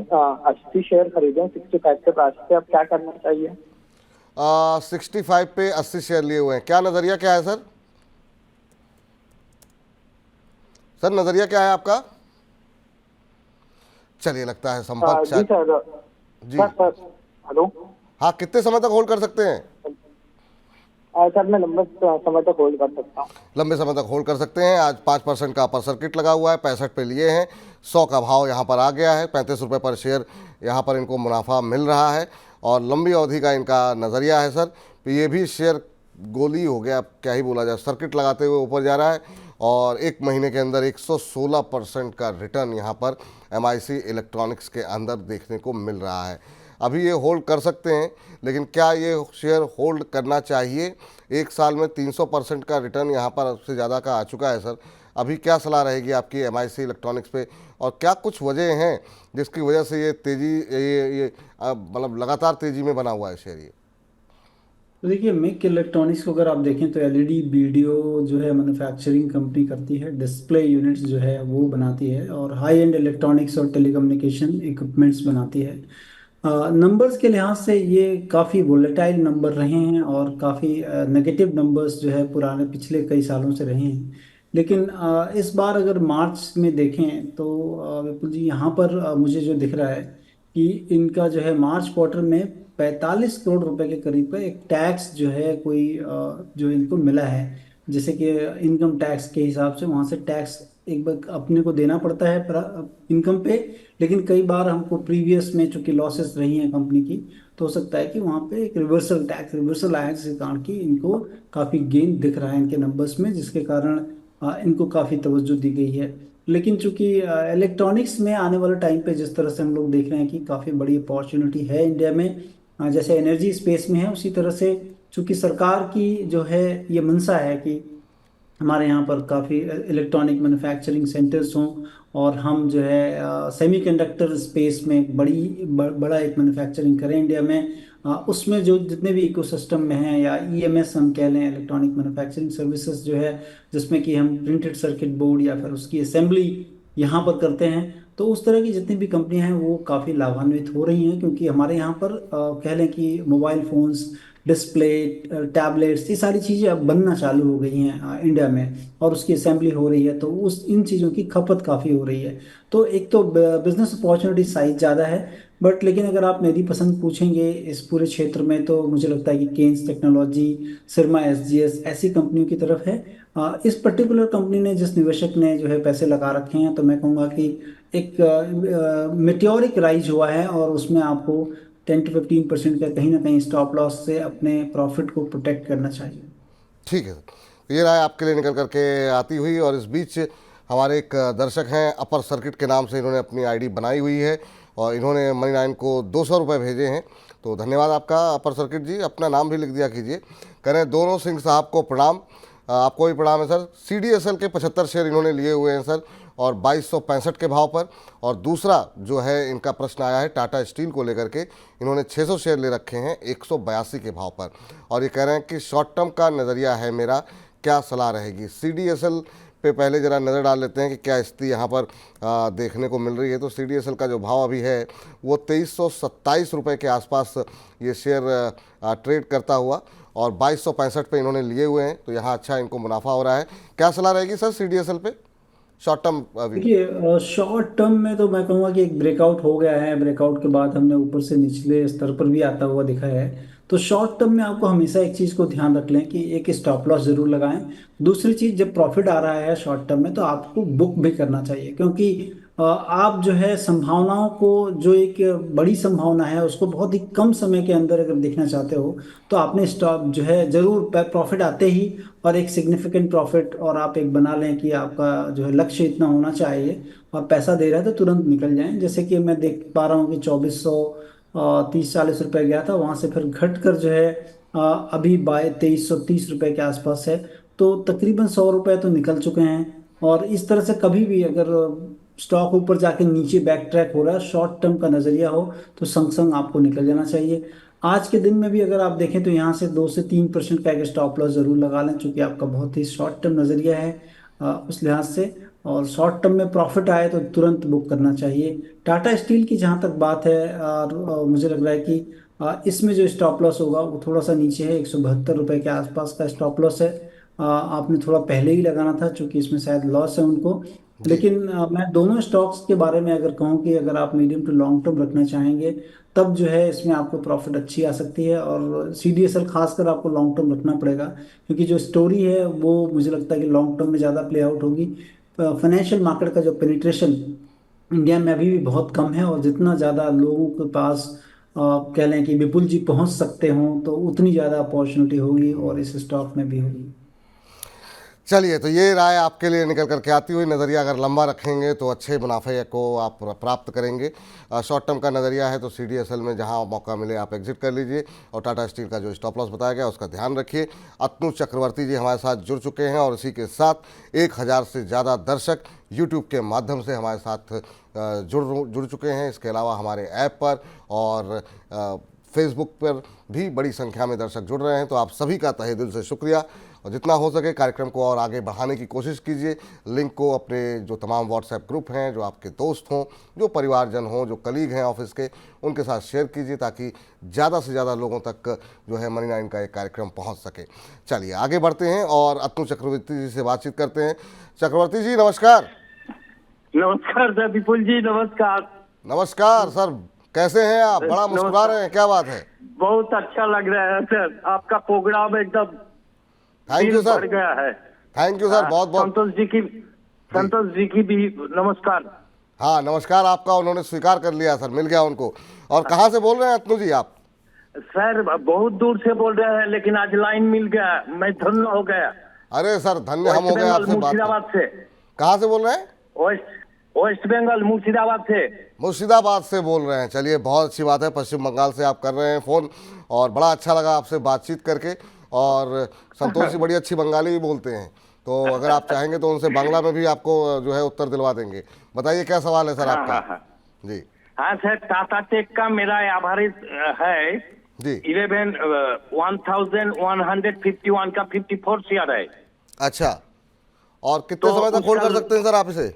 80 शेयर खरीदे हैं 65 के प्राइस पे, अब क्या करना चाहिए? 65 पे 80 शेयर लिए हुए हैं, क्या नज़रिया क्या है सर? सर नज़रिया क्या है आपका? चलिए लगता है संपर्क जी सर। जी सर हेलो। हाँ, कितने समय तक होल्ड कर सकते हैं? सर मैं लंबे समय तक होल्ड कर सकता हूँ। लंबे समय तक होल्ड कर सकते हैं। आज 5% का अपर सर्किट लगा हुआ है, 65 पे लिए हैं, 100 का भाव यहाँ पर आ गया है, 35 रुपये पर शेयर यहाँ पर इनको मुनाफा मिल रहा है। और लंबी अवधि का इनका नज़रिया है सर, तो ये भी शेयर गोली हो गया, क्या ही बोला जाए, सर्किट लगाते हुए ऊपर जा रहा है। और एक महीने के अंदर 116% का रिटर्न यहाँ पर MIC इलेक्ट्रॉनिक्स के अंदर देखने को मिल रहा है। अभी ये होल्ड कर सकते हैं, लेकिन क्या ये शेयर होल्ड करना चाहिए? एक साल में 300% का रिटर्न यहाँ पर उससे ज़्यादा का आ चुका है सर। अभी क्या सलाह रहेगी आपकी MIC इलेक्ट्रॉनिक्स पे, और क्या कुछ वजह हैं जिसकी वजह से ये तेज़ी, ये मतलब लगातार तेज़ी में बना हुआ है शेयर ये? तो देखिए, मिक इलेक्ट्रॉनिक्स को अगर आप देखें तो LED वीडियो जो है मैन्युफैक्चरिंग कंपनी करती है, डिस्प्ले यूनिट्स जो है वो बनाती है, और हाई एंड इलेक्ट्रॉनिक्स और टेलीकम्युनिकेशन इक्विपमेंट्स बनाती है। नंबर्स के लिहाज से ये काफ़ी वोलेटाइल नंबर रहे हैं, और काफ़ी नेगेटिव नंबर्स जो है पुराने पिछले कई सालों से रहे हैं। लेकिन इस बार अगर मार्च में देखें तो विपुल जी, यहाँ पर मुझे जो दिख रहा है कि इनका जो है मार्च क्वार्टर में 45 करोड़ रुपए के करीब का एक टैक्स जो है कोई जो इनको मिला है। जैसे कि इनकम टैक्स के हिसाब से वहाँ से टैक्स एक बार अपने को देना पड़ता है इनकम पे, लेकिन कई बार हमको प्रीवियस में चूंकि लॉसेस रही हैं कंपनी की, तो हो सकता है कि वहाँ पे एक टैक्स रिवर्सल आया, जिसके कारण कि इनको काफ़ी गेन दिख रहा है इनके नंबर्स में, जिसके कारण इनको काफ़ी तवज्जो दी गई है। लेकिन चूंकि इलेक्ट्रॉनिक्स में आने वाले टाइम पे जिस तरह से हम लोग देख रहे हैं कि काफ़ी बड़ी अपॉर्चुनिटी है इंडिया में, जैसे एनर्जी स्पेस में है, उसी तरह से चूंकि सरकार की जो है ये मंशा है कि हमारे यहाँ पर काफ़ी इलेक्ट्रॉनिक मैन्युफैक्चरिंग सेंटर्स हों, और हम जो है सेमीकंडक्टर स्पेस में एक बड़ा एक मैन्युफैक्चरिंग करें इंडिया में। उसमें जो जितने भी इकोसिस्टम में हैं, या ईएमएस हम कह लें, इलेक्ट्रॉनिक मैन्युफैक्चरिंग सर्विसेज जो है, जिसमें कि हम प्रिंटेड सर्किट बोर्ड या फिर उसकी असेंबली यहाँ पर करते हैं, तो उस तरह की जितनी भी कंपनियां हैं वो काफ़ी लाभान्वित हो रही हैं, क्योंकि हमारे यहाँ पर कह लें कि मोबाइल फोन्स, डिस्प्ले, टैबलेट्स, ये सारी चीज़ें अब बनना चालू हो गई हैं इंडिया में, और उसकी असेंबली हो रही है, तो उस इन चीज़ों की खपत काफ़ी हो रही है। तो एक तो बिजनेस अपॉर्चुनिटी साइज ज़्यादा है, बट लेकिन अगर आप मेरी पसंद पूछेंगे इस पूरे क्षेत्र में, तो मुझे लगता है कि केन्स टेक्नोलॉजी, सिरमा एसजीएस ऐसी कंपनियों की तरफ है। इस पर्टिकुलर कंपनी ने, जिस निवेशक ने जो है पैसे लगा रखे हैं, तो मैं कहूँगा कि एक मेटेओरिक राइज हुआ है, और उसमें आपको 10 to 15% का कहीं ना कहीं स्टॉप लॉस से अपने प्रॉफिट को प्रोटेक्ट करना चाहिए। ठीक है सर, तो ये राय आपके लिए निकल करके आती हुई। और इस बीच हमारे एक दर्शक हैं, अपर सर्किट के नाम से इन्होंने अपनी आईडी बनाई हुई है, और इन्होंने मनी 9 को 200 रुपये भेजे हैं। तो धन्यवाद आपका अपर सर्किट जी। अपना नाम भी लिख दिया कीजिए। कह रहे हैं दोनों सिंह साहब को प्रणाम। आपको भी प्रणाम है सर। CDSL के 75 शेयर इन्होंने लिए हुए हैं सर, और 2265 के भाव पर। और दूसरा जो है इनका प्रश्न आया है टाटा स्टील को लेकर के, इन्होंने 600 शेयर ले रखे हैं 182 के भाव पर, और ये कह रहे हैं कि शॉर्ट टर्म का नज़रिया है मेरा, क्या सलाह रहेगी। CDSL पे पहले ज़रा नज़र डाल लेते हैं कि क्या स्थिति यहाँ पर देखने को मिल रही है। तो CDSL का जो भाव अभी है वो 2327 रुपये के आसपास ये शेयर ट्रेड करता हुआ, और 2265 पे इन्होंने लिए हुए हैं, तो यहाँ अच्छा इनको मुनाफा हो रहा है। क्या सलाह रहेगी सर CDSL पे शॉर्ट टर्म अभी? देखिए, शॉर्ट टर्म में तो मैं कहूँगा कि एक ब्रेकआउट हो गया है, ब्रेकआउट के बाद हमने ऊपर से निचले स्तर पर भी आता हुआ दिखा है। तो शॉर्ट टर्म में आपको हमेशा एक चीज़ को ध्यान रख लें कि एक स्टॉप लॉस जरूर लगाएं। दूसरी चीज़, जब प्रॉफिट आ रहा है शॉर्ट टर्म में, तो आपको बुक भी करना चाहिए, क्योंकि आप जो है संभावनाओं को, जो एक बड़ी संभावना है उसको बहुत ही कम समय के अंदर अगर देखना चाहते हो, तो आपने स्टॉप जो है जरूर प्रॉफिट आते ही, और एक सिग्निफिकेंट प्रॉफिट, और आप एक बना लें कि आपका जो है लक्ष्य इतना होना चाहिए, और पैसा दे रहा है तो तुरंत निकल जाएं। जैसे कि मैं देख पा रहा हूँ कि 2430-40 रुपये गया था, वहाँ से फिर घट कर जो है अभी 2330 रुपये के आसपास है। तो तकरीबन 100 रुपये तो निकल चुके हैं। और इस तरह से कभी भी अगर स्टॉक ऊपर जाके नीचे बैक ट्रैक हो रहा है, शॉर्ट टर्म का नज़रिया हो, तो संग संग आपको निकल जाना चाहिए। आज के दिन में भी अगर आप देखें तो यहाँ से 2 से 3% का एक स्टॉप लॉस जरूर लगा लें, चूंकि आपका बहुत ही शॉर्ट टर्म नज़रिया है उस लिहाज से। और शॉर्ट टर्म में प्रॉफिट आए तो तुरंत बुक करना चाहिए। टाटा स्टील की जहाँ तक बात है, और मुझे लग रहा है कि इसमें जो स्टॉप लॉस होगा वो थोड़ा सा नीचे है, 172 रुपये के आसपास का स्टॉप लॉस है। आपने थोड़ा पहले ही लगाना था, चूंकि इसमें शायद लॉस है उनको। लेकिन मैं दोनों स्टॉक्स के बारे में अगर कहूँ कि अगर आप मीडियम टू लॉन्ग टर्म रखना चाहेंगे, तब जो है इसमें आपको प्रॉफिट अच्छी आ सकती है। और CDSL खासकर आपको लॉन्ग टर्म रखना पड़ेगा, क्योंकि जो स्टोरी है वो मुझे लगता है कि लॉन्ग टर्म में ज़्यादा प्ले आउट होगी। फाइनेंशियल मार्केट का जो पेनिट्रेशन इंडिया में अभी भी बहुत कम है, और जितना ज़्यादा लोगों के पास कह लें कि विपुल जी पहुंच सकते हों, तो उतनी ज़्यादा अपॉर्चुनिटी होगी, और इस स्टॉक में भी होगी। चलिए, तो ये राय आपके लिए निकल करके आती हुई। नज़रिया अगर लंबा रखेंगे तो अच्छे मुनाफे को आप प्राप्त करेंगे। शॉर्ट टर्म का नज़रिया है तो CDSL में जहां मौका मिले आप एग्जिट कर लीजिए, और टाटा स्टील का जो स्टॉप लॉस बताया गया उसका ध्यान रखिए। अतनु चक्रवर्ती जी हमारे साथ जुड़ चुके हैं, और इसी के साथ 1000 से ज़्यादा दर्शक यूट्यूब के माध्यम से हमारे साथ जुड़ चुके हैं। इसके अलावा हमारे ऐप पर और फेसबुक पर भी बड़ी संख्या में दर्शक जुड़ रहे हैं। तो आप सभी का तहे दिल से शुक्रिया, और जितना हो सके कार्यक्रम को और आगे बढ़ाने की कोशिश कीजिए। लिंक को अपने जो तमाम व्हाट्सएप ग्रुप हैं, जो आपके दोस्त हों, जो परिवारजन हों, जो कलीग हैं ऑफिस के, उनके साथ शेयर कीजिए, ताकि ज़्यादा से ज़्यादा लोगों तक जो है मनी 9 का एक कार्यक्रम पहुंच सके। चलिए आगे बढ़ते हैं और अतनु चक्रवर्ती जी से बातचीत करते हैं। चक्रवर्ती जी नमस्कार। नमस्कार सर विपुल जी, नमस्कार। नमस्कार सर, कैसे हैं आप? बड़ा मुस्कुरा रहे हैं, क्या बात है? बहुत अच्छा लग रहा है सर, आपका प्रोग्राम एकदम थैंक यू सर। गया है। थैंक यू सर, बहुत बहुत। संतोष जी की भी नमस्कार। हाँ नमस्कार आपका, उन्होंने स्वीकार कर लिया सर, मिल गया उनको। और कहाँ से बोल रहे हैं अतनु जी आप? सर बहुत दूर से बोल रहे हैं, लेकिन आज लाइन मिल गया, मैं धन्य हो गया। अरे सर धन्य हम हो गए आपसे बात। मुर्शिदाबाद से। कहाँ से बोल रहे हैं? वेस्ट वेस्ट बंगाल मुर्शिदाबाद से। मुर्शिदाबाद से बोल रहे हैं, चलिए बहुत अच्छी बात है। पश्चिम बंगाल से आप कर रहे हैं फ़ोन, और बड़ा अच्छा लगा आपसे बातचीत करके। और संतोष जी बड़ी अच्छी बंगाली भी बोलते हैं, तो अगर आप चाहेंगे तो उनसे बांग्ला में भी आपको जो है उत्तर दिलवा देंगे। बताइए क्या सवाल है सर हाँ, आपका? हाँ, हाँ। जी हाँ सर, टाटा टेक का मेरा एवरेज है जी 11,151 का 54 शेयर है। अच्छा, और कितने तो समय तक होल्ड कर उसका- सकते हैं सर आप इसे?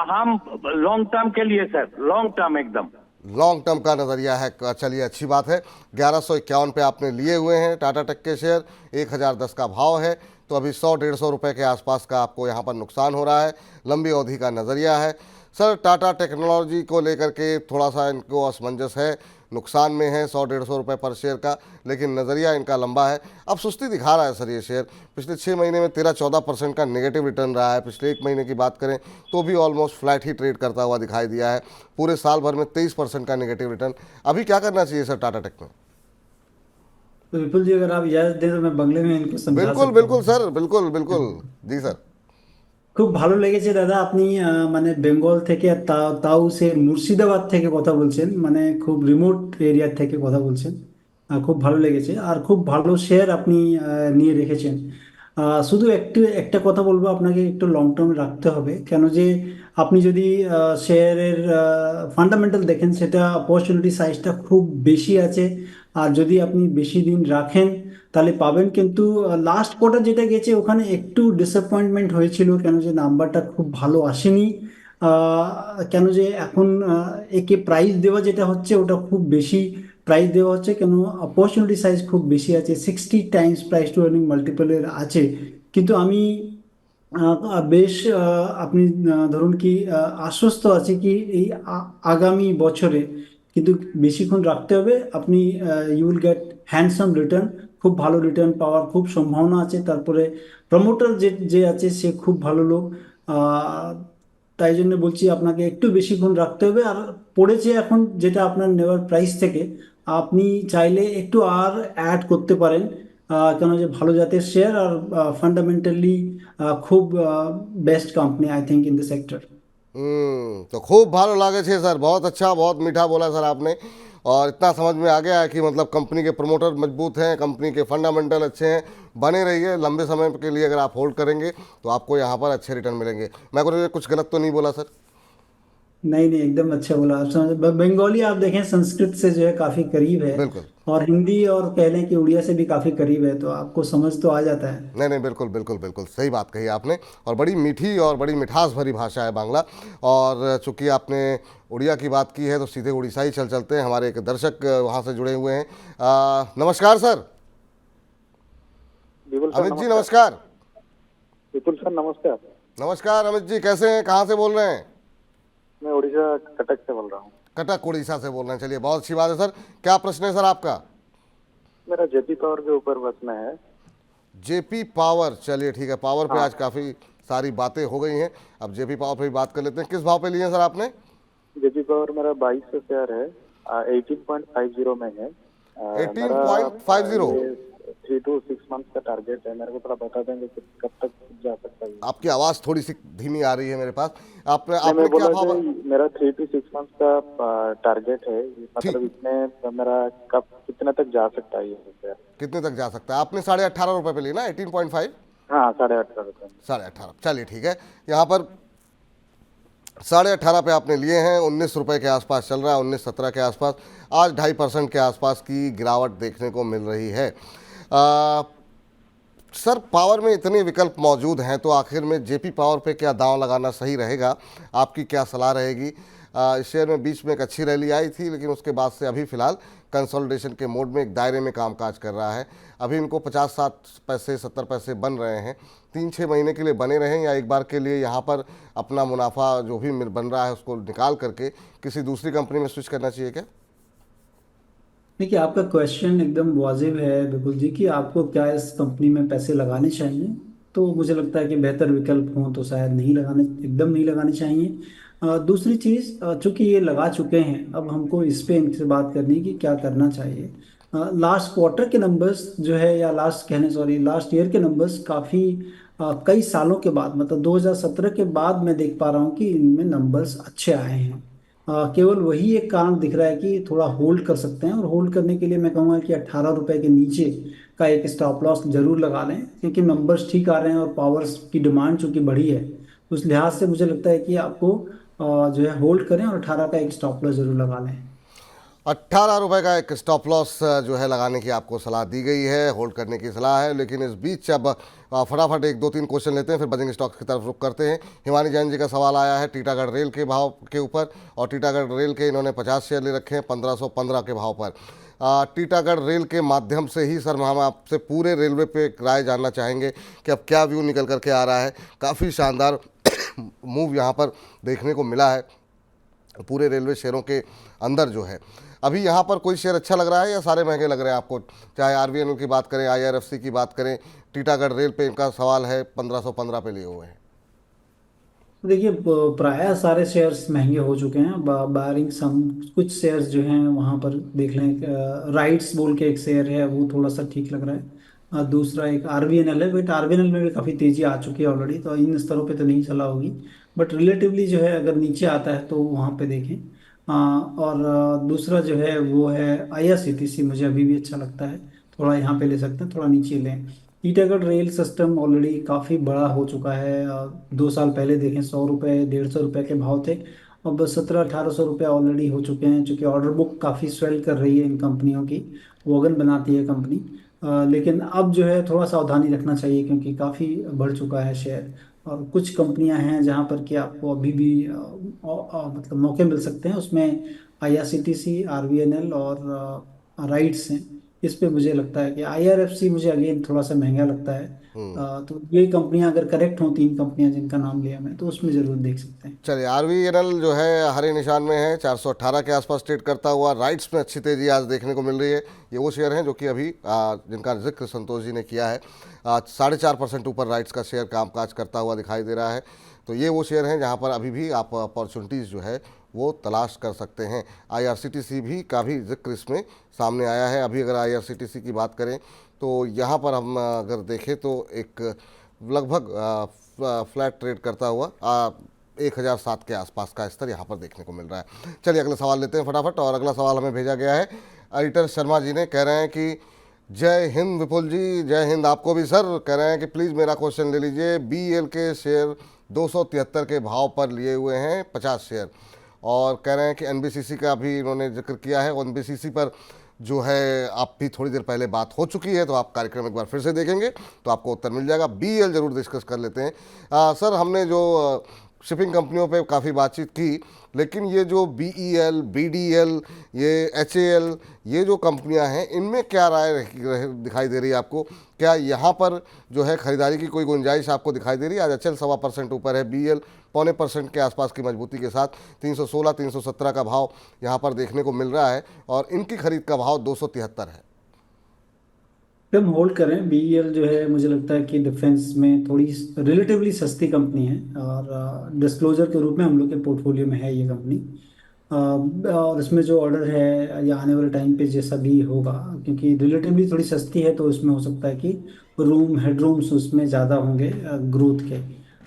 हम लॉन्ग टर्म के लिए सर, लॉन्ग टर्म एकदम। लॉन्ग टर्म का नज़रिया है, चलिए अच्छी बात है। 1151 पे आपने लिए हुए हैं टाटा टेक के शेयर, 1010 का भाव है, तो अभी 100-150 रुपये के आसपास का आपको यहाँ पर नुकसान हो रहा है। लंबी अवधि का नज़रिया है सर। टाटा टेक्नोलॉजी को लेकर के थोड़ा सा इनको असमंजस है, नुकसान में है 100-150 रुपये पर शेयर का, लेकिन नज़रिया इनका लंबा है। अब सुस्ती दिखा रहा है सर ये शेयर। पिछले 6 महीने में 13-14% का नेगेटिव रिटर्न रहा है। पिछले 1 महीने की बात करें तो भी ऑलमोस्ट फ्लैट ही ट्रेड करता हुआ दिखाई दिया है। पूरे साल भर में 23% का नेगेटिव रिटर्न। अभी क्या करना चाहिए सर टाटा टेक में? तो विपुल जी, अगर आप इजाज़त दें तो मैं बांग्ले में इनको समझा बिल्कुल सकता बिल्कुल हूँ। सर, बिल्कुल बिल्कुल जी सर। খুব ভালো লেগেছে দাদা, আপনি মানে বেঙ্গল থেকে তাও সে মুর্শিদাবাদ থেকে কথা বলছেন, মানে খুব রিমোট এরিয়া থেকে কথা বলছেন। খুব ভালো লেগেছে, আর খুব ভালো শেয়ার আপনি নিয়ে রেখেছেন। শুধু একটা কথা বলবো, আপনাকে একটু লং টার্মে রাখতে হবে। কেন যে আপনি যদি শেয়ারের ফান্ডামেন্টাল দেখেন, সেটা অপরচুনিটি সাইজটা খুব বেশি আছে। আর যদি আপনি বেশি দিন রাখেন তাহলে পাবেন। কিন্তু লাস্ট কোয়ার্টার যেটা গেছে ওখানে একটু ডিসঅ্যাপয়েন্টমেন্ট হয়েছিল, কেন যে নাম্বারটা খুব ভালো আসেনি। কেন যে এখন একে প্রাইস দেওয়া যেটা হচ্ছে ওটা খুব বেশি প্রাইস দেওয়া হচ্ছে, কেন অপরচুনিটি সাইজ খুব বেশি আছে, 60 টাইমস প্রাইস টু আর্নিং মাল্টিপলের আছে। কিন্তু আমি বেশ আপনি ধরুন কি আশ্বস্ত আছে কি এই আগামী বছরে কিন্তু বেশিক্ষণ রাখতে হবে। আপনি you will get handsome return, খুব ভালো রিটার্ন পাওয়ার খুব সম্ভাবনা আছে। তারপরে প্রমোটার যে যে আছে সে খুব ভালো লোক। আহ, তাই জন্য বলছি আপনাকে একটু বেশিক্ষণ রাখতে হবে। আর পড়েছে এখন যেটা আপনার নেওয়ার প্রাইস থেকে, আপনি চাইলে একটু আর অ্যাড করতে পারেন। কেন যে ভালো জাতের শেয়ার, আর ফান্ডামেন্টালি খুব best company I think in the sector. तो खूब भालो लागे छे सर, बहुत अच्छा, बहुत मीठा बोला सर आपने। और इतना समझ में आ गया है कि मतलब कंपनी के प्रमोटर मजबूत हैं, कंपनी के फंडामेंटल अच्छे हैं। बने रहिए लंबे समय के लिए, अगर आप होल्ड करेंगे तो आपको यहाँ पर अच्छे रिटर्न मिलेंगे। मैं कुछ गलत तो नहीं बोला सर? नहीं नहीं, एकदम अच्छा बोला आप। समझ बंगाली आप देखें संस्कृत से जो है काफी करीब है, बिल्कुल। और हिंदी और कह लें कि उड़िया से भी काफी करीब है, तो आपको समझ तो आ जाता है। नहीं नहीं, बिल्कुल बिल्कुल बिल्कुल सही बात कही आपने। और बड़ी मीठी और बड़ी मिठास भरी भाषा है बांग्ला। और चूंकि आपने उड़िया की बात की है तो सीधे उड़ीसा ही चलते हैं। हमारे एक दर्शक वहाँ से जुड़े हुए हैं। नमस्कार सर। विपुल सर अमित जी नमस्कार। विपुल सर नमस्कार। नमस्कार अमित जी, कैसे हैं, कहाँ से बोल रहे हैं? मैं उड़ीसा कटक से बोल रहा हूँ। कटक उड़ीसा से बोल रहे हैं, चलिए बहुत अच्छी बात है सर। क्या प्रश्न है सर आपका? मेरा जेपी पावर के ऊपर बसना है। जेपी पावर, चलिए ठीक है। पावर पे आज काफ़ी सारी बातें हो गई हैं, अब जेपी पावर पे भी बात कर लेते हैं। किस भाव पे लिए हैं सर आपने? जेपी पावर मेरा 2200 शेयर है, 18.50 में है। 18.50? 3 to 6 मंथ का टारगेट है। मेरे को थोड़ा बता देंगे कि कब तक जा सकता है? आपकी आवाज़ थोड़ी सी धीमी आ रही है मेरे पास। आपने मैं आपने बोला क्या भाव? कि मेरा 3 to 6 मंथ का टारगेट है, मतलब इसमें मेरा कब कितने तक जा सकता है ये शेयर? कितने तक जा सकता है? आपने 18.5 रुपये पे लिया ना, 18.5? हाँ 18.5 रुपये। 18.5, चलिए ठीक है। यहाँ पर 18.5 पे आपने लिए हैं, 19 रुपये के आसपास चल रहा है, 19-17 के आसपास। आज 2.5% के आसपास की गिरावट देखने को मिल रही है। सर पावर में इतने विकल्प मौजूद हैं, तो आखिर में जेपी पावर पे क्या दांव लगाना सही रहेगा? आपकी क्या सलाह रहेगी? इस शेयर में बीच में एक अच्छी रैली आई थी, लेकिन उसके बाद से अभी फ़िलहाल कंसोलिडेशन के मोड में एक दायरे में कामकाज कर रहा है। अभी इनको 50-60 पैसे 70 पैसे बन रहे हैं। 3-6 महीने के लिए बने रहें, या एक बार के लिए यहाँ पर अपना मुनाफा जो भी बन रहा है उसको निकाल करके किसी दूसरी कंपनी में स्विच करना चाहिए क्या? देखिए, आपका क्वेश्चन एकदम वाजिब है विपुल जी, कि आपको क्या इस कंपनी में पैसे लगाने चाहिए। तो मुझे लगता है कि बेहतर विकल्प हों तो शायद नहीं लगाने, एकदम नहीं लगाने चाहिए। दूसरी चीज़, चूंकि ये लगा चुके हैं, अब हमको इस पे इनसे बात करनी है कि क्या करना चाहिए। लास्ट क्वार्टर के नंबर्स जो है, या लास्ट ईयर के नंबर्स काफ़ी कई सालों के बाद, मतलब 2017 के बाद मैं देख पा रहा हूँ कि इनमें नंबर्स अच्छे आए हैं। केवल वही एक कारण दिख रहा है कि थोड़ा होल्ड कर सकते हैं, और होल्ड करने के लिए मैं कहूँगा कि 18 रुपए के नीचे का एक स्टॉप लॉस जरूर लगा लें, क्योंकि नंबर्स ठीक आ रहे हैं और पावर्स की डिमांड चूंकि बढ़ी है, तो उस लिहाज से मुझे लगता है कि आपको जो है होल्ड करें और 18 का एक स्टॉप लॉस जरूर लगा लें। 18 रुपए का एक स्टॉप लॉस जो है लगाने की आपको सलाह दी गई है, होल्ड करने की सलाह है। लेकिन इस बीच अब फटाफट एक दो तीन क्वेश्चन लेते हैं, फिर बजरिंग स्टॉक्स की तरफ रुख करते हैं। हिमानी जैन जी का सवाल आया है टीटागढ़ रेल के भाव के ऊपर, और टीटागढ़ रेल के इन्होंने 50 शेयर ले रखे हैं 1515 के भाव पर। टीटागढ़ रेल के माध्यम से ही सर हम आपसे पूरे रेलवे पे राय जानना चाहेंगे कि अब क्या व्यू निकल करके आ रहा है। काफ़ी शानदार मूव यहाँ पर देखने को मिला है पूरे रेलवे शेयरों के अंदर जो है। अभी यहाँ पर कोई शेयर अच्छा लग रहा है या सारे महंगे लग रहे हैं आपको? चाहे आरवीएनएल की बात करें, आईआरएफसी की बात करें, टीटागढ़ रेल पे इनका सवाल है 1515 पे लिए हुए हैं। देखिए, प्रायः सारे शेयर्स महंगे हो चुके हैं, बारिंग सम कुछ शेयर्स जो हैं वहाँ पर देख लें। राइट्स बोल के एक शेयर है, वो थोड़ा सा ठीक लग रहा है। दूसरा एक आरवीएनएल है, बट आरवीएनएल में भी काफ़ी तेज़ी आ चुकी है ऑलरेडी, तो इन स्तरों पे तो नहीं चला होगी, बट रिलेटिवली जो है अगर नीचे आता है तो वहाँ पे देखें। और दूसरा जो है वो है आईआरसीटीसी, मुझे अभी भी अच्छा लगता है, थोड़ा यहाँ पे ले सकते हैं, थोड़ा नीचे लें। टीटागढ़ रेल सिस्टम ऑलरेडी काफ़ी बड़ा हो चुका है। 2 साल पहले देखें 100 रुपये 150 रुपये के भाव थे, अब 1700-1800 रुपये ऑलरेडी हो चुके हैं, चूँकि ऑर्डर बुक काफ़ी स्वेल कर रही है इन कंपनियों की, वोगन बनाती है कंपनी। लेकिन अब जो है थोड़ा सावधानी रखना चाहिए, क्योंकि काफ़ी बढ़ चुका है शेयर, और कुछ कंपनियां हैं जहां पर कि आपको अभी भी मतलब मौके मिल सकते हैं, उसमें आईआरसीटीसी, आरवीएनएल और राइट्स हैं। इस पे मुझे लगता है कि आईआरएफसी मुझे अगेन थोड़ा सा महंगा लगता है। तो ये कंपनियां अगर करेक्ट हों, 3 कंपनियां जिनका नाम लिया मैं, तो उसमें जरूर देख सकते हैं। चलिए, आरवीएनएल जो है हरे निशान में है, 418 के आसपास ट्रेड करता हुआ। राइट्स में अच्छी तेजी आज देखने को मिल रही है। ये वो शेयर हैं जो कि अभी जिनका जिक्र संतोष जी ने किया है, 4.5% ऊपर राइट्स का शेयर कामकाज करता हुआ दिखाई दे रहा है। तो ये वो शेयर हैं जहाँ पर अभी भी आप अपॉर्चुनिटीज़ जो है वो तलाश कर सकते हैं। आईआरसीटीसी भी का भी जिक्र इसमें सामने आया है। अभी अगर आईआरसीटीसी की बात करें तो यहाँ पर हम अगर देखें तो एक लगभग फ्लैट ट्रेड करता हुआ 1007 के आसपास का स्तर यहाँ पर देखने को मिल रहा है। चलिए अगला सवाल लेते हैं फटाफट। और अगला सवाल हमें भेजा गया है एडिटर शर्मा जी ने, कह रहे हैं कि जय हिंद विपुल जी। जय हिंद आपको भी सर। कह रहे हैं कि प्लीज़ मेरा क्वेश्चन ले लीजिए। बीएल के शेयर 273 के भाव पर लिए हुए हैं 50 शेयर, और कह रहे हैं कि एनबीसीसी का भी इन्होंने जिक्र किया है। एनबीसीसी पर जो है आप भी थोड़ी देर पहले बात हो चुकी है, तो आप कार्यक्रम एक बार फिर से देखेंगे तो आपको उत्तर मिल जाएगा। बीएल जरूर डिस्कस कर लेते हैं। सर, हमने जो शिपिंग कंपनियों पे काफ़ी बातचीत की, लेकिन ये जो बीईएल, बीडीएल, ये एचएएल, ये जो कंपनियां हैं, इनमें क्या राय दिखाई दे रही है आपको? क्या यहाँ पर जो है खरीदारी की कोई गुंजाइश आपको दिखाई दे रही है? आज एचएएल 1.25% ऊपर है, बीईएल 0.25% के आसपास की मजबूती के साथ 316-317 का भाव यहाँ पर देखने को मिल रहा है, और इनकी खरीद का भाव 273 है। हम होल्ड करें। बीईएल जो है मुझे लगता है कि डिफेंस में थोड़ी रिलेटिवली सस्ती कंपनी है, और डिस्क्लोजर के रूप में हम लोग के पोर्टफोलियो में है ये कंपनी। और इसमें जो ऑर्डर है या आने वाले टाइम पे जैसा भी होगा, क्योंकि रिलेटिवली थोड़ी सस्ती है, तो इसमें हो सकता है कि हेडरूम्स उसमें ज़्यादा होंगे ग्रोथ के,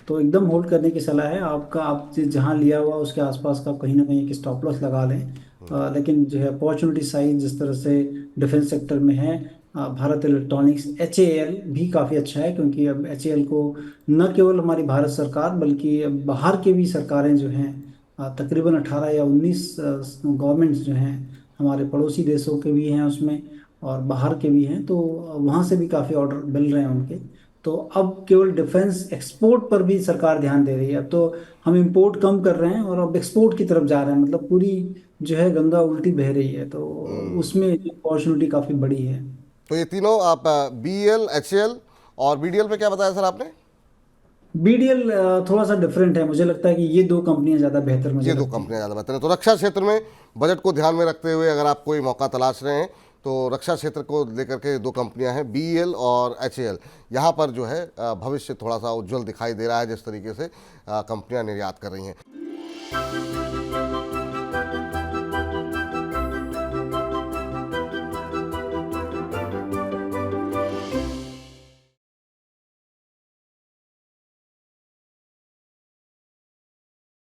तो एकदम होल्ड करने की सलाह है आपका। आप जहाँ लिया हुआ उसके आसपास का कहीं ना कहीं एक स्टॉप लॉस लगा लें। लेकिन जो है अपॉर्चुनिटी साइज जिस तरह से डिफेंस सेक्टर में है, भारत इलेक्ट्रॉनिक्स, एचएएल भी काफ़ी अच्छा है, क्योंकि अब एचएएल को न केवल हमारी भारत सरकार बल्कि बाहर के भी सरकारें जो हैं, तकरीबन 18 या 19 गवर्नमेंट्स जो हैं हमारे पड़ोसी देशों के भी हैं उसमें, और बाहर के भी हैं, तो वहाँ से भी काफ़ी ऑर्डर मिल रहे हैं उनके। तो अब केवल डिफेंस एक्सपोर्ट पर भी सरकार ध्यान दे रही है। अब तो हम इंपोर्ट कम कर रहे हैं और अब एक्सपोर्ट की तरफ जा रहे हैं, मतलब पूरी जो है गंगा उल्टी बह रही है, तो उसमें अपॉर्चुनिटी काफ़ी बड़ी है। तो ये तीनों आप बीईएल, एचएएल और बीडीएल पे क्या बताया सर आपने? बीडीएल थोड़ा सा डिफरेंट है, मुझे लगता है कि ये 2 कंपनियां ज़्यादा बेहतर मुझे ये 2 कंपनियां ज़्यादा बेहतर हैं। तो रक्षा क्षेत्र में बजट को ध्यान में रखते हुए अगर आप कोई मौका तलाश रहे हैं, तो रक्षा क्षेत्र को लेकर के 2 कंपनियां हैं, बीईएल और एचएएल। यहाँ पर जो है भविष्य थोड़ा सा उज्जवल दिखाई दे रहा है, जिस तरीके से कंपनियां निर्यात कर रही हैं।